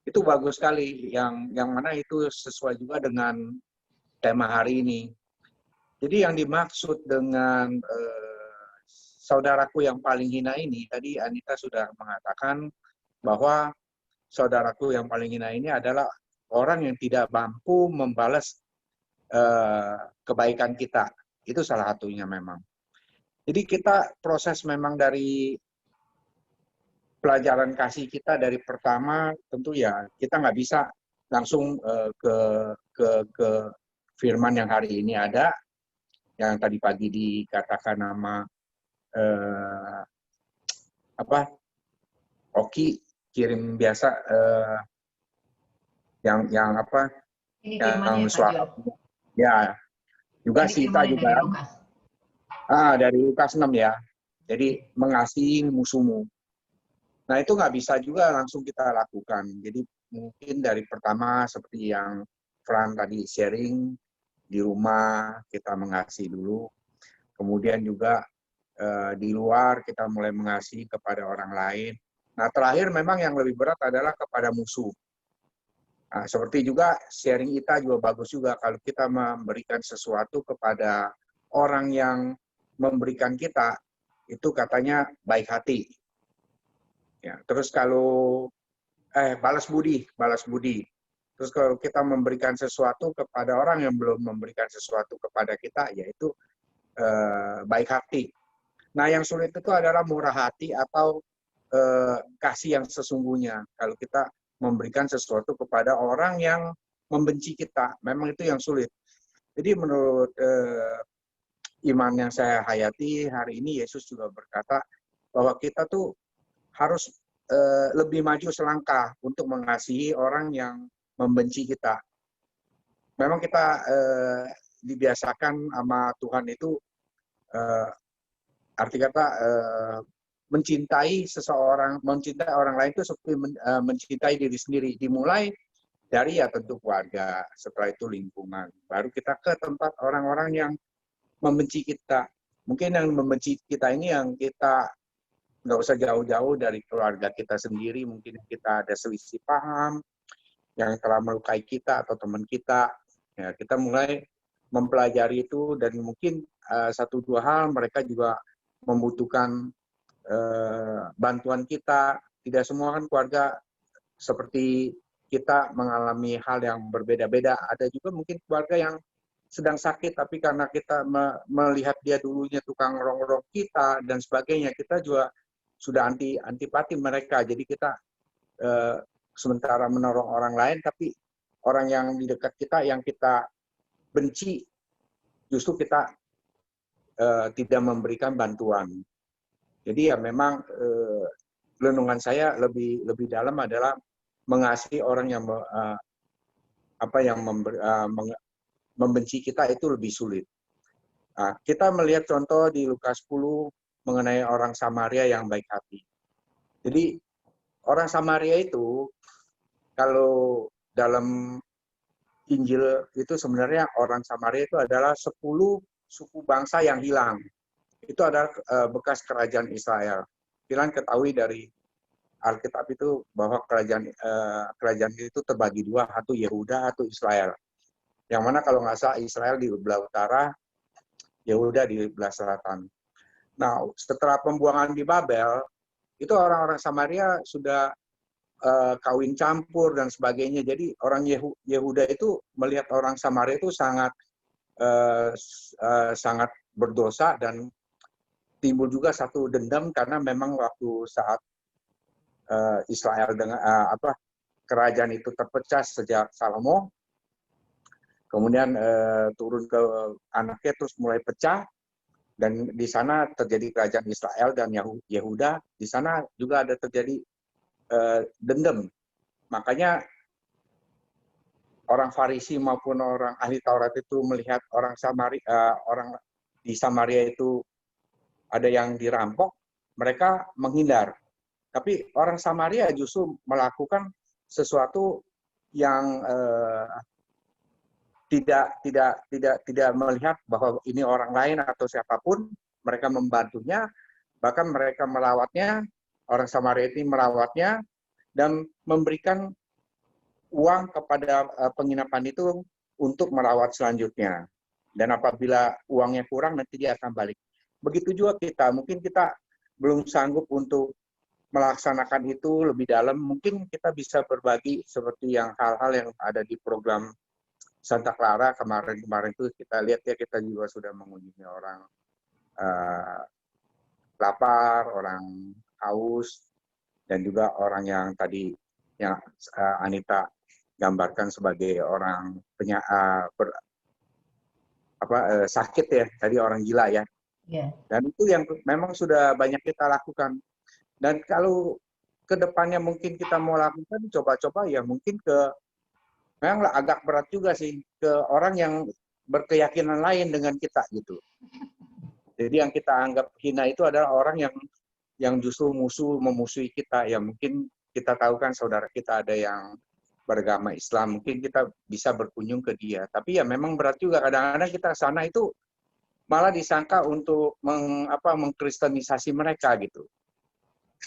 Itu bagus sekali, yang mana itu sesuai juga dengan tema hari ini. Jadi yang dimaksud dengan saudaraku yang paling hina ini, tadi Anita sudah mengatakan bahwa saudaraku yang paling hina ini adalah orang yang tidak mampu membalas kebaikan kita. Itu salah satunya memang. Jadi kita proses memang dari pelajaran kasih kita dari pertama, tentu ya kita nggak bisa langsung ke firman yang hari ini ada, yang tadi pagi dikatakan nama Oki kirim biasa yang suara ya, juga Sita juga dari Lukas 6 ya, jadi mengasihi musuhmu. Nah itu nggak bisa juga langsung kita lakukan. Jadi mungkin dari pertama seperti yang Fran tadi sharing, di rumah kita mengasihi dulu. Kemudian juga di luar kita mulai mengasihi kepada orang lain. Nah terakhir memang yang lebih berat adalah kepada musuh. Nah, seperti juga sharing Ita juga bagus juga kalau kita memberikan sesuatu kepada orang yang memberikan kita, itu katanya baik hati. Ya, terus kalau balas budi. Terus kalau kita memberikan sesuatu kepada orang yang belum memberikan sesuatu kepada kita, yaitu baik hati. Nah, yang sulit itu adalah murah hati atau kasih yang sesungguhnya. Kalau kita memberikan sesuatu kepada orang yang membenci kita, memang itu yang sulit. Jadi menurut iman yang saya hayati hari ini, Yesus juga berkata bahwa kita tuh harus lebih maju selangkah untuk mengasihi orang yang membenci kita. Memang kita dibiasakan sama Tuhan itu, arti kata mencintai seseorang, mencintai orang lain itu seperti mencintai diri sendiri. Dimulai dari ya tentu keluarga, setelah itu lingkungan. Baru kita ke tempat orang-orang yang membenci kita. Mungkin yang membenci kita ini yang kita nggak usah jauh-jauh dari keluarga kita sendiri, mungkin kita ada selisih paham yang telah melukai kita atau teman kita, ya kita mulai mempelajari itu, dan mungkin satu dua hal mereka juga membutuhkan bantuan kita. Tidak semua kan keluarga seperti kita mengalami hal yang berbeda-beda. Ada juga mungkin keluarga yang sedang sakit, tapi karena kita melihat dia dulunya tukang rongrong kita dan sebagainya, kita juga sudah antipati mereka. Jadi kita sementara menolong orang lain, tapi orang yang di dekat kita yang kita benci, justru kita tidak memberikan bantuan. Jadi ya memang renungan saya lebih dalam adalah mengasihi orang yang membenci kita itu lebih sulit. Nah, kita melihat contoh di Lukas 10 mengenai orang Samaria yang baik hati. Jadi orang Samaria itu kalau dalam Injil itu sebenarnya orang Samaria itu adalah 10 suku bangsa yang hilang. Itu adalah bekas kerajaan Israel. Kalian ketahui dari Alkitab itu bahwa kerajaan itu terbagi dua, satu Yehuda, satu Israel. Yang mana kalau nggak salah Israel di belah utara, Yehuda di belah selatan. Nah, setelah pembuangan di Babel, itu orang-orang Samaria sudah kawin campur dan sebagainya. Jadi orang Yehuda itu melihat orang Samaria itu sangat berdosa dan timbul juga satu dendam karena memang waktu saat Israel dengan kerajaan itu terpecah sejak Salomo, kemudian turun ke anaknya terus mulai pecah, dan di sana terjadi kerajaan Israel dan Yehuda. Di sana juga ada terjadi dendam. Makanya orang Farisi maupun orang ahli Taurat itu melihat orang di Samaria itu ada yang dirampok, mereka menghindar. Tapi orang Samaria justru melakukan sesuatu yang tidak melihat bahwa ini orang lain atau siapapun, mereka membantunya, bahkan mereka merawatnya, orang Samaria ini merawatnya, dan memberikan uang kepada penginapan itu untuk merawat selanjutnya. Dan apabila uangnya kurang, nanti dia akan balik. Begitu juga kita, mungkin kita belum sanggup untuk melaksanakan itu lebih dalam, mungkin kita bisa berbagi seperti yang hal-hal yang ada di program Santa Clara kemarin itu kita lihat ya, kita juga sudah mengunjungi orang lapar, orang haus, dan juga orang yang tadi yang Anita gambarkan sebagai orang sakit ya, tadi orang gila ya. Yeah. Dan itu yang memang sudah banyak kita lakukan. Dan kalau ke depannya mungkin kita mau lakukan, coba-coba ya mungkin memang agak berat juga sih ke orang yang berkeyakinan lain dengan kita gitu. Jadi yang kita anggap hina itu adalah orang yang justru memusuhi kita. Ya mungkin kita tahu kan saudara kita ada yang beragama Islam, mungkin kita bisa berkunjung ke dia. Tapi ya memang berat juga, kadang-kadang kita ke sana itu malah disangka untuk mengkristenisasi mereka gitu.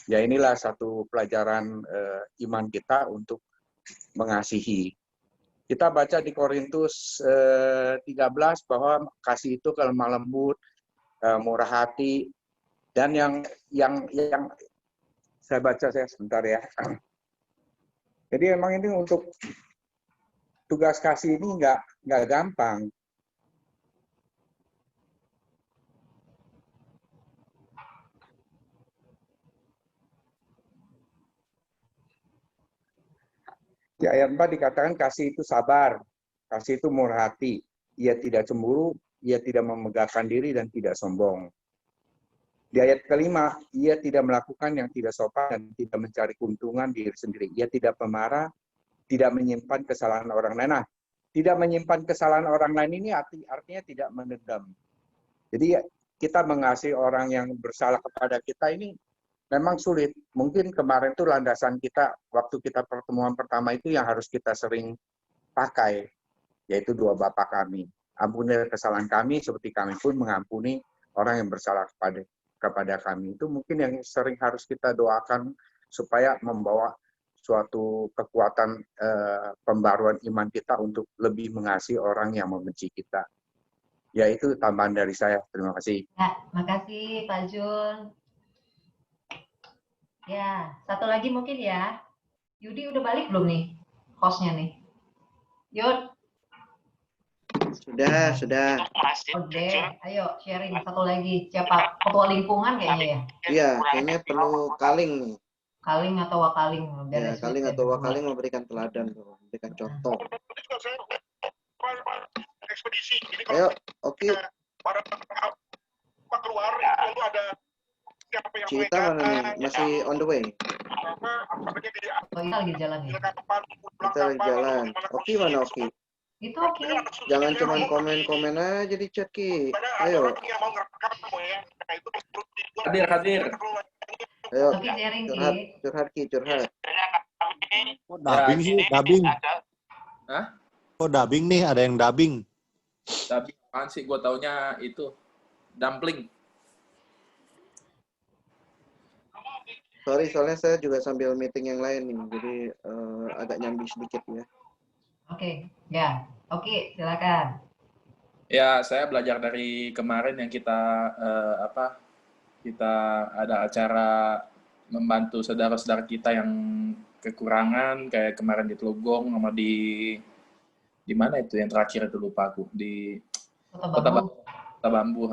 Ya inilah satu pelajaran iman kita untuk mengasihi. Kita baca di Korintus 13 bahwa kasih itu kelemah lembut, murah hati, dan yang saya baca sebentar ya. Jadi memang ini untuk tugas kasih ini nggak gampang. Di ayat 4 dikatakan kasih itu sabar, kasih itu murah hati, ia tidak cemburu, ia tidak memegahkan diri dan tidak sombong. Di ayat kelima, ia tidak melakukan yang tidak sopan dan tidak mencari keuntungan diri sendiri. Ia tidak pemarah, tidak menyimpan kesalahan orang lain. Nah, tidak menyimpan kesalahan orang lain ini artinya tidak mendendam. Jadi kita mengasihi orang yang bersalah kepada kita ini memang sulit. Mungkin kemarin itu landasan kita, waktu kita pertemuan pertama itu yang harus kita sering pakai, yaitu doa Bapa kami. Ampunilah kesalahan kami, seperti kami pun mengampuni orang yang bersalah kepada kami. Itu mungkin yang sering harus kita doakan supaya membawa suatu kekuatan pembaruan iman kita untuk lebih mengasihi orang yang membenci kita. Ya, itu tambahan dari saya. Terima kasih. Ya, makasih Pak Jun. Ya, satu lagi mungkin ya. Yudi udah balik belum nih hostnya nih? Yud. Sudah. Oke, ayo sharing satu lagi. Siapa? Ketua lingkungan kayaknya ya? Iya, kayaknya perlu Kaling nih. Kaling atau wakaling. Ya, kaling atau wakaling memberikan teladan, memberikan contoh. Ayo, oke. Cita mana nih? Masih on the way? Oh, kita lagi jalan ya? Kita lagi jalan. Oke mana Oki? Itu oke. Jangan cuma komen-komen aja di chat Ki. Ayo. Hadir. Ayo. Oki sharing Curhat Ki, curhat. Oh, dubbing sih, dubbing. Hah? Oh, dubbing nih, ada yang dubbing. Dubbing apaan sih? Gue taunya itu dumpling. Sorry, soalnya saya juga sambil meeting yang lain nih, jadi agak nyambi sedikit ya. Oke, ya. Oke, silakan. Ya, saya belajar dari kemarin yang kita kita ada acara membantu saudara-saudara kita yang kekurangan, kayak kemarin di Telugong sama di mana itu yang terakhir itu lupa aku, di Kota Bambu.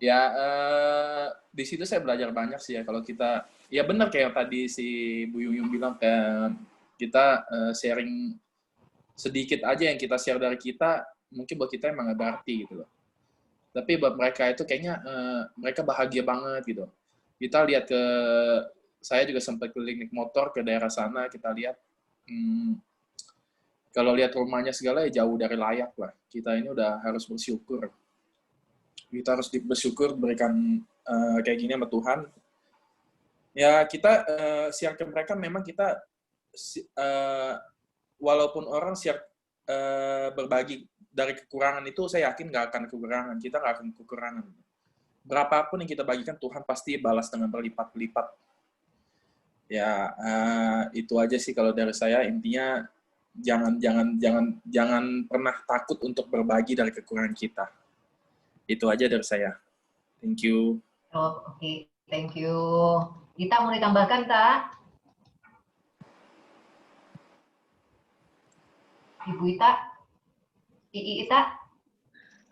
Ya, di situ saya belajar banyak sih ya, kalau kita, ya benar kayak tadi si Bu Yung bilang, kayak kita sharing sedikit aja yang kita share dari kita, mungkin buat kita emang nggak berarti gitu loh. Tapi buat mereka itu kayaknya mereka bahagia banget gitu. Kita lihat saya juga sempat keliling naik motor ke daerah sana, kita lihat, kalau lihat rumahnya segala ya jauh dari layak lah. Kita ini udah harus bersyukur. Kita harus bersyukur berikan kayak gini sama Tuhan. Ya kita share ke mereka, memang kita walaupun orang share berbagi dari kekurangan itu, saya yakin nggak akan kekurangan. Kita nggak akan kekurangan. Berapapun yang kita bagikan, Tuhan pasti balas dengan berlipat-lipat. Ya itu aja sih kalau dari saya. Intinya jangan pernah takut untuk berbagi dari kekurangan kita. Itu aja dari saya. Thank you. Oh, oke. Thank you. Ita mau ditambahkan, Tak? Ibu Ita? Ita?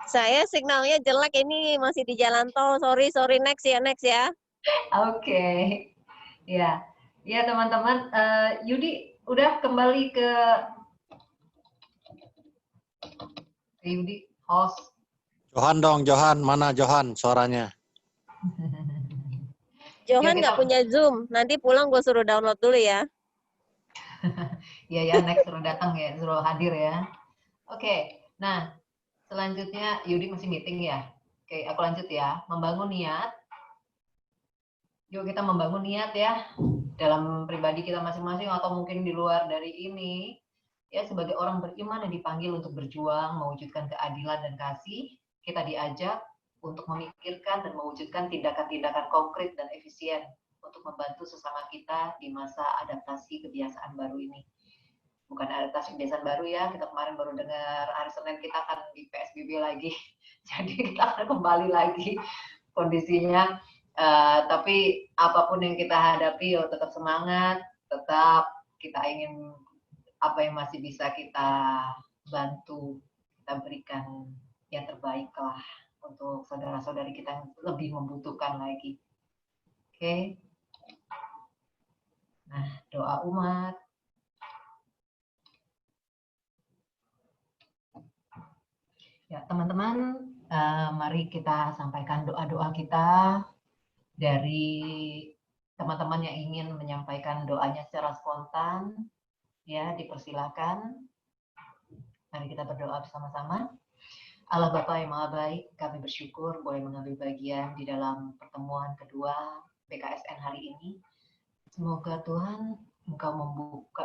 Saya signalnya jelek, ini masih di jalan tol. Sorry, next ya. Oke. Ya. Ya, teman-teman. Yudi, udah kembali ke Yudi, host. Johan dong, Johan. Mana Johan suaranya? Johan nggak punya Zoom. Nanti pulang gue suruh download dulu ya. Iya ya, next suruh datang ya, suruh hadir ya. Oke, nah selanjutnya Yudi masih meeting ya. Oke, aku lanjut ya. Membangun niat. Yuk kita membangun niat ya. Dalam pribadi kita masing-masing atau mungkin di luar dari ini. Ya, sebagai orang beriman yang dipanggil untuk berjuang, mewujudkan keadilan dan kasih. Kita diajak untuk memikirkan dan mewujudkan tindakan-tindakan konkret dan efisien untuk membantu sesama kita di masa adaptasi kebiasaan baru ini. Bukan adaptasi kebiasaan baru ya, kita kemarin baru dengar hari Senin kita akan di PSBB lagi, jadi kita akan kembali lagi kondisinya. Tapi apapun yang kita hadapi, tetap semangat, tetap kita ingin apa yang masih bisa kita bantu, kita berikan yang terbaik lah untuk saudara-saudari kita yang lebih membutuhkan lagi. Oke. Nah, doa umat. Ya, teman-teman, mari kita sampaikan doa-doa kita dari teman-teman yang ingin menyampaikan doanya secara spontan. Ya, dipersilakan. Mari kita berdoa bersama-sama. Allah Bapa yang Maha Baik, kami bersyukur boleh mengambil bagian di dalam pertemuan kedua PKSN hari ini. Semoga Tuhan Engkau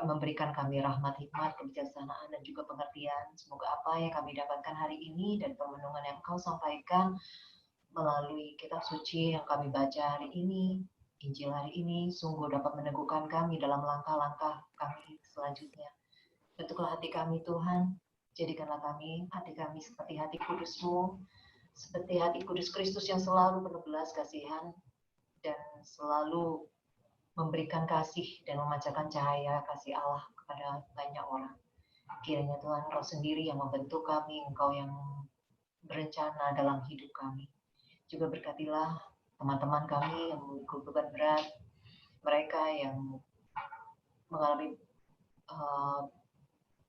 memberikan kami rahmat, hikmat, kebijaksanaan, dan juga pengertian. Semoga apa yang kami dapatkan hari ini dan permenungan yang Engkau sampaikan melalui kitab suci yang kami baca hari ini, Injil hari ini, sungguh dapat meneguhkan kami dalam langkah-langkah kami selanjutnya. Bentuklah hati kami Tuhan, jadikanlah hati kami seperti hati kudus-Mu, seperti hati kudus Kristus yang selalu penuh belas kasihan dan selalu memberikan kasih dan memancarkan cahaya kasih Allah kepada banyak orang. Kiranya Tuhan Engkau sendiri yang membentuk kami, Engkau yang berencana dalam hidup kami. Juga berkatilah teman-teman kami yang memikul beban berat, mereka yang mengalami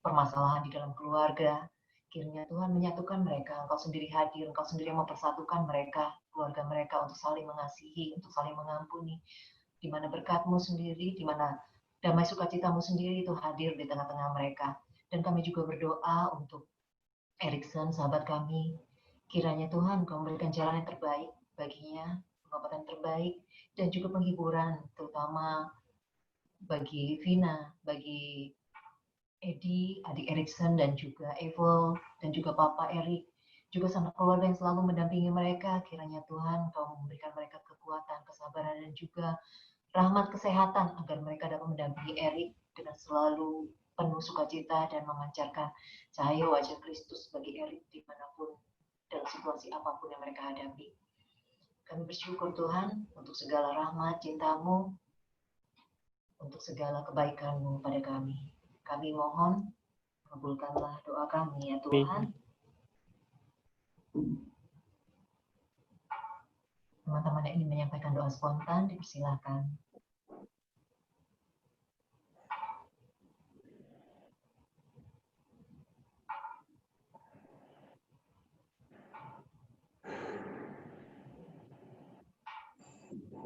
permasalahan di dalam keluarga. Kiranya Tuhan menyatukan mereka, Engkau sendiri hadir, Engkau sendiri mempersatukan mereka, keluarga mereka untuk saling mengasihi, untuk saling mengampuni, di mana berkat-Mu sendiri, di mana damai sukacita-Mu sendiri itu hadir di tengah-tengah mereka. Dan kami juga berdoa untuk Erikson, sahabat kami. Kiranya Tuhan Engkau memberikan jalan yang terbaik baginya, pengobatan terbaik, dan juga penghiburan, terutama bagi Vina, bagi Edi, adik Erikson, dan juga Evel, dan juga Papa Erik, juga sama keluarga yang selalu mendampingi mereka. Kiranya Tuhan Engkau memberikan mereka kekuatan, kesabaran, dan juga rahmat kesehatan agar mereka dapat mendampingi Erik dengan selalu penuh sukacita dan memancarkan cahaya wajah Kristus bagi Erik dimanapun, dalam situasi apapun yang mereka hadapi. Kami bersyukur Tuhan untuk segala rahmat cinta-Mu, untuk segala kebaikan-Mu pada kami. Kami mohon, kabulkanlah doa kami ya Tuhan. Teman-teman yang ingin menyampaikan doa spontan, dipersilakan.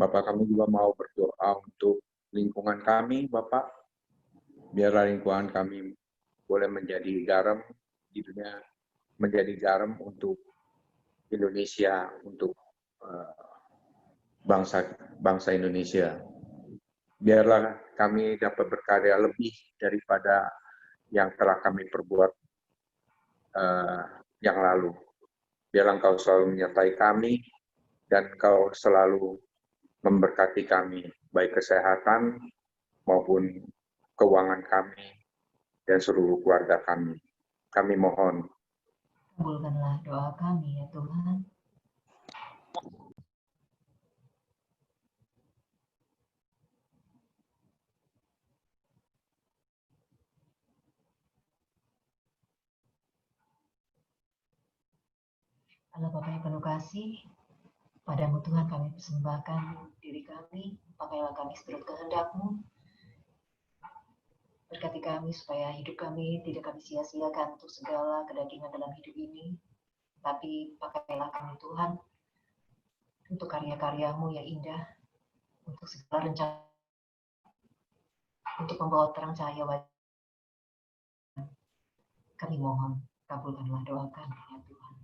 Bapak, kami juga mau berdoa untuk lingkungan kami, Bapak. Biarlah lingkungan kami boleh menjadi garam di dunia, menjadi garam untuk Indonesia, untuk bangsa Indonesia. Biarlah kami dapat berkarya lebih daripada yang telah kami perbuat yang lalu. Biarlah Engkau selalu menyertai kami dan Engkau selalu memberkati kami, baik kesehatan maupun keuangan kami dan seluruh keluarga kami. Kami mohon. Kabulkanlah doa kami ya Tuhan. Allah Bapa yang penuh kasih, padamu Tuhan kami persembahkan diri kami, pakailah kami seturut kehendak-Mu. Berkati kami supaya hidup kami tidak kami sia-siakan untuk segala kedagingan dalam hidup ini, tapi pakailah kami Tuhan untuk karya-karya-Mu yang indah, untuk segala rencana, untuk membawa terang cahaya wajah. Kami mohon, kabulkanlah doa kami ya Tuhan.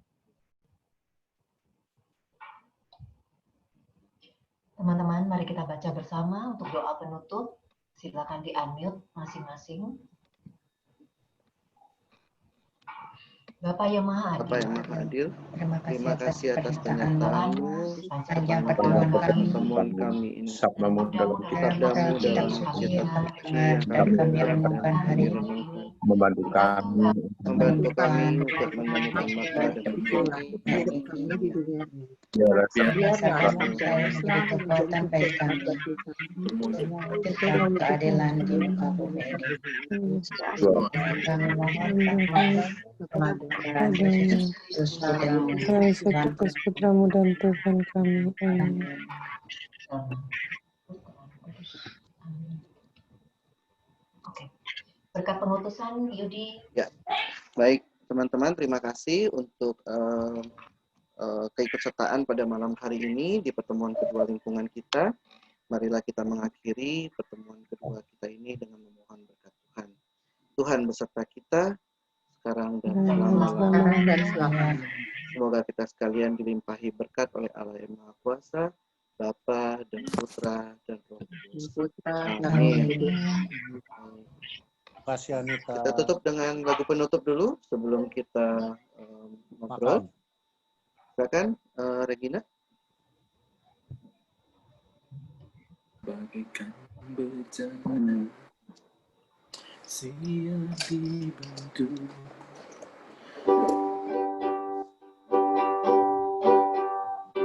Teman-teman, mari kita baca bersama untuk doa penutup. Silakan di-unmute masing-masing. Bapa yang Maha Adil, terima kasih atas penyertaan-Mu, sepanjang pertemuan kami ini. Sabdamu dalam Sabdamu dalam setiap dan kami renungkan hari ini, membantu kami untuk menemukan makna dan tujuan biarlah menjadi kekuatan bagi kami, untuk keadilan di muka bumi ini. Kami mohon Yesus Kristus Putramu dan Tuhan kami. Amin. Oke. Berkat pengutusan Yudi. Ya, baik teman-teman, terima kasih untuk keikutsertaan pada malam hari ini di pertemuan kedua lingkungan kita. Marilah kita mengakhiri pertemuan kedua kita ini dengan memohon berkat Tuhan. Tuhan beserta kita sekarang dan selama-lamanya. Semoga kita sekalian dilimpahi berkat oleh Allah yang Maha Kuasa, Bapa dan Putra dan Roh Kudus. Amin. Terima kasih Anita. Kita tutup dengan lagu penutup dulu sebelum kita ngobrol. Silakan Regina. Bagaikan bencana siap dibantu,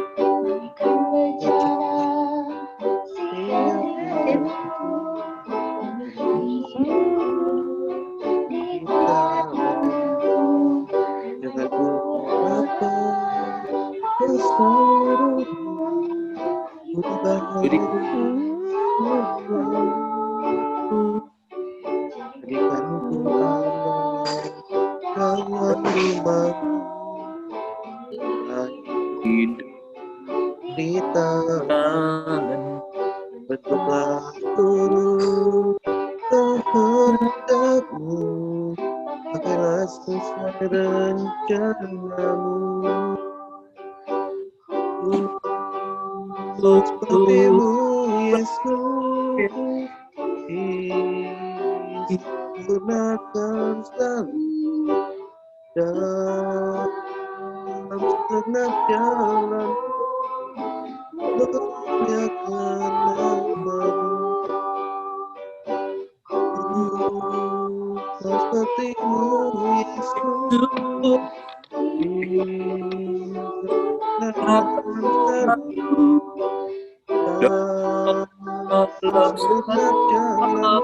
bagaikan bencana siap dibantu, dengan apa seluruh Budi di tangan, bertobatlah turut kehendakmu, pakailah sesuai rencanamu. Sepertimu Yesus, sempurnakan selalu dalam segenap jalan, memuliakan namamu. Sepertimu Yesus, sempurnakan selalu dalam segenap jalan,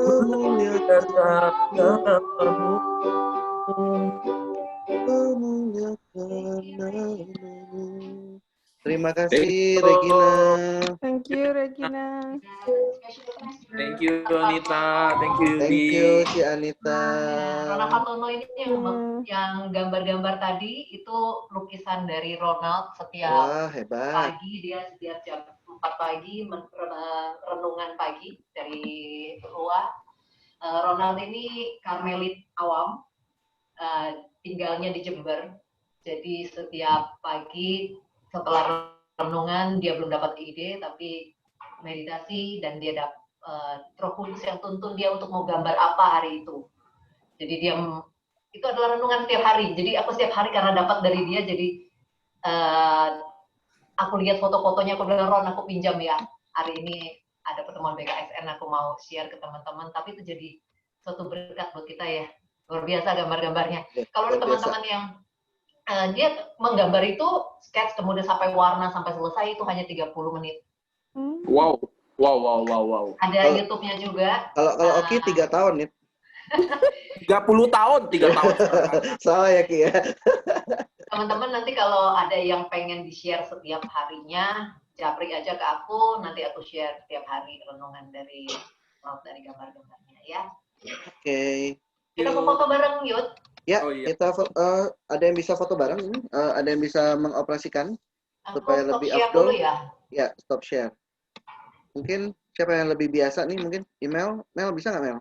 memuliakan namamu, memuliakan namamu. Terima kasih Regina. Thank you, Regina. Thank you Anita, thank you Thank Di. you Ci Anita. Ronald Hartono ini yang gambar-gambar tadi itu lukisan dari Ronald. Setiap Wah, hebat. pagi dia setiap jam 4 pagi renungan pagi dari luar. Ronald ini Karmelit awam, tinggalnya di Jember. Jadi setiap pagi setelah renungan dia belum dapat ide, tapi meditasi dan dia dapat Roh Kudus yang tuntun dia untuk mau gambar apa hari itu. Jadi dia itu adalah renungan setiap hari. Jadi aku setiap hari karena dapat dari dia, jadi aku lihat foto-fotonya, aku bilang Ron, aku pinjam ya. Hari ini ada pertemuan BKSN, aku mau share ke teman-teman. Tapi itu jadi suatu berkat buat kita ya. Luar biasa gambar-gambarnya. Kalau ada teman-teman yang dia menggambar itu sketch kemudian sampai warna sampai selesai itu hanya 30 menit. Wow. Ada YouTube-nya juga. Kalau Oki 3 tahun nih. 30 tahun. Salah ya Ki ya. Teman-teman nanti kalau ada yang pengen di-share setiap harinya, japri aja ke aku, nanti aku share setiap hari renungan dari gambar-gambarnya ya. Oke. Kita mau foto bareng Yud. Ya, kita ada yang bisa foto bareng ini? Ada yang bisa mengoperasikan supaya lebih afdol? Ya, stop share. Mungkin siapa yang lebih biasa nih? Mungkin email, Mel bisa nggak Mel?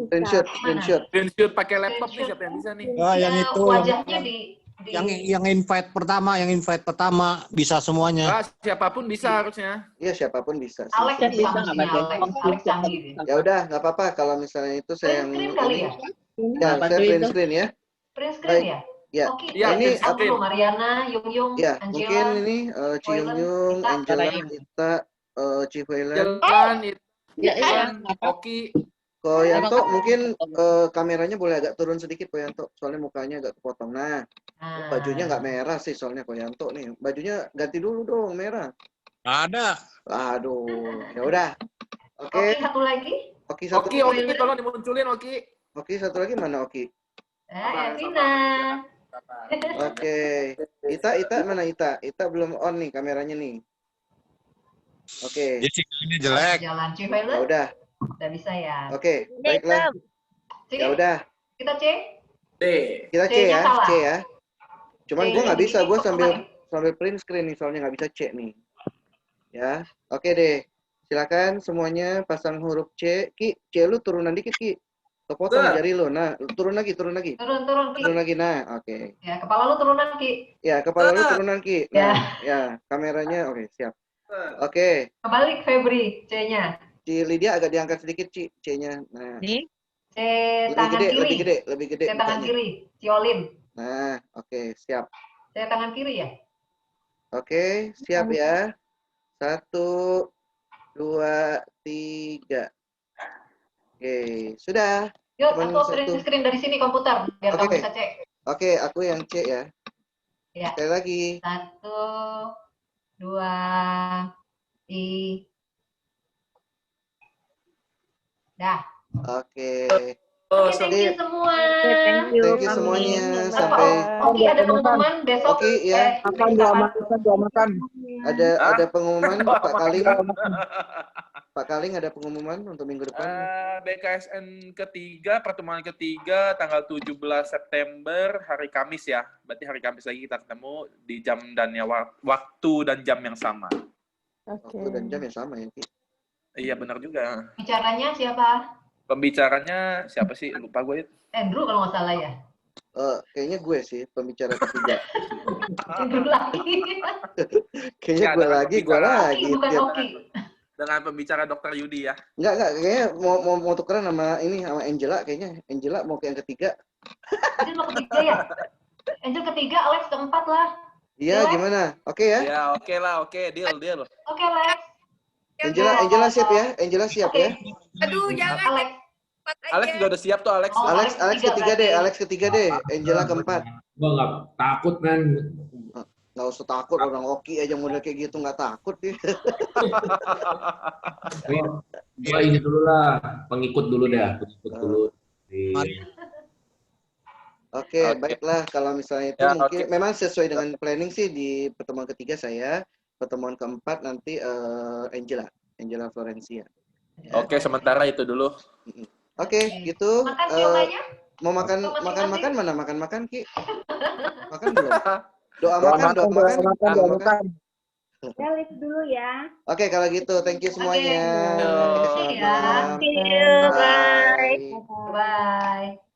Screenshot pakai laptop nih, siapa yang bisa nih? Yang itu wajahnya yang invite pertama bisa semuanya. Siapapun bisa harusnya. Iya, siapapun bisa. Alex bisa Alex canggih. Ya udah, nggak apa-apa kalau misalnya itu saya yang Print kali ya? Ya, saya print screen ya. Print screen ya? Ya, Oke. ini aku Mariana, Yung, ya, Angela, mungkin ini Ciyung, Angela, Ita, Cihuelan, Oki. Koyanto mungkin kameranya boleh agak turun sedikit Koyanto, soalnya mukanya agak kepotong. Nah, bajunya nggak merah sih soalnya Koyanto nih. Bajunya ganti dulu dong merah. Ada. Aduh, ya udah. Oke. Oki satu lagi. Oki satu. Oki tolong dimunculin Oki. Oki satu lagi mana Oki? Tina. Oke. Ita mana Ita? Ita belum on nih kameranya nih. Oke. Ini jelek. Jalan Cihuelan. Ya udah. Udah bisa ya. Oke, baiklah. Ya udah. Kita C. Kita C ya, C ya. Cuman gue nggak bisa, gue sambil print screen nih, soalnya nggak bisa C nih. Ya, oke deh. Silakan semuanya pasang huruf C. Ki, C lu turunan dikit Ki. Kepotong jari lu. Nah, turun lagi. Turun Ki. Turun lagi. Nah, oke. Ya, kepala lu turunan Ki. Ya, kepala lu turunan Ki. Nah, ya, kameranya oke, siap. Oke. Kebalik Febri, C-nya. Ci Lydia agak diangkat sedikit C-nya. Nah. C tangan kiri. Lebih gede. C tangan kiri, Ciolin. Nah, oke, siap. C tangan kiri ya? Oke, siap ya. 1, 2, 3. Oke, sudah. Yuk, aku print screen dari sini komputer biar kamu bisa cek. Oke, aku yang C ya. Ya. Sekali lagi. 1, 2, 3. Dah. Oke. Thank you semua. Thank you semuanya. Sampai. Oke, ada pengumuman besok. Oke, ya. Makan. Ada pengumuman Pak Kalim. Pak Kaling ada pengumuman untuk minggu depan? BKSN ketiga, pertemuan ketiga tanggal 17 September, hari Kamis ya. Berarti hari Kamis lagi kita ketemu di jam dan ya, waktu dan jam yang sama. Waktu dan jam yang sama ya, Ki? Iya, benar juga. Bicaranya siapa? Pembicaranya siapa sih? Lupa gue. Andrew kalau nggak salah ya. Kayaknya gue sih pembicara ketiga. Andrew lagi. Kayaknya gue lagi. Bukan Oki. Dengan pembicara Dr. Yudi ya. Enggak, kayaknya mau tukeran sama Angela kayaknya. Angela mau ke yang ketiga. Angel mau ketiga ya? Angel ketiga, Alex keempat lah. Iya, gimana? Oke ya? Ya, oke lah, deal. Oke, Lex. Angela siap ya? Angela siap ya? Aduh, jangan. Alex juga udah siap tuh, Alex. Alex ketiga deh. Angela keempat. Gua nggak takut, men. Nggak usah takut, orang Oki aja model kayak gitu nggak takut ya. Gua ini dulu lah, pengikut dulu deh. Oke, baiklah. Kalau misalnya itu Ya, mungkin memang sesuai dengan planning sih di pertemuan ketiga saya. Pertemuan keempat nanti Angela Florencia. Oke, sementara itu dulu. Oke, gitu. Makan siomanya? Mau makan mana? Makan Ki. Makan belum? Doa makan. Ya, lift dulu ya. Oke, kalau gitu, thank you semuanya. Oke, Selamat malam. See you. Bye. Bye.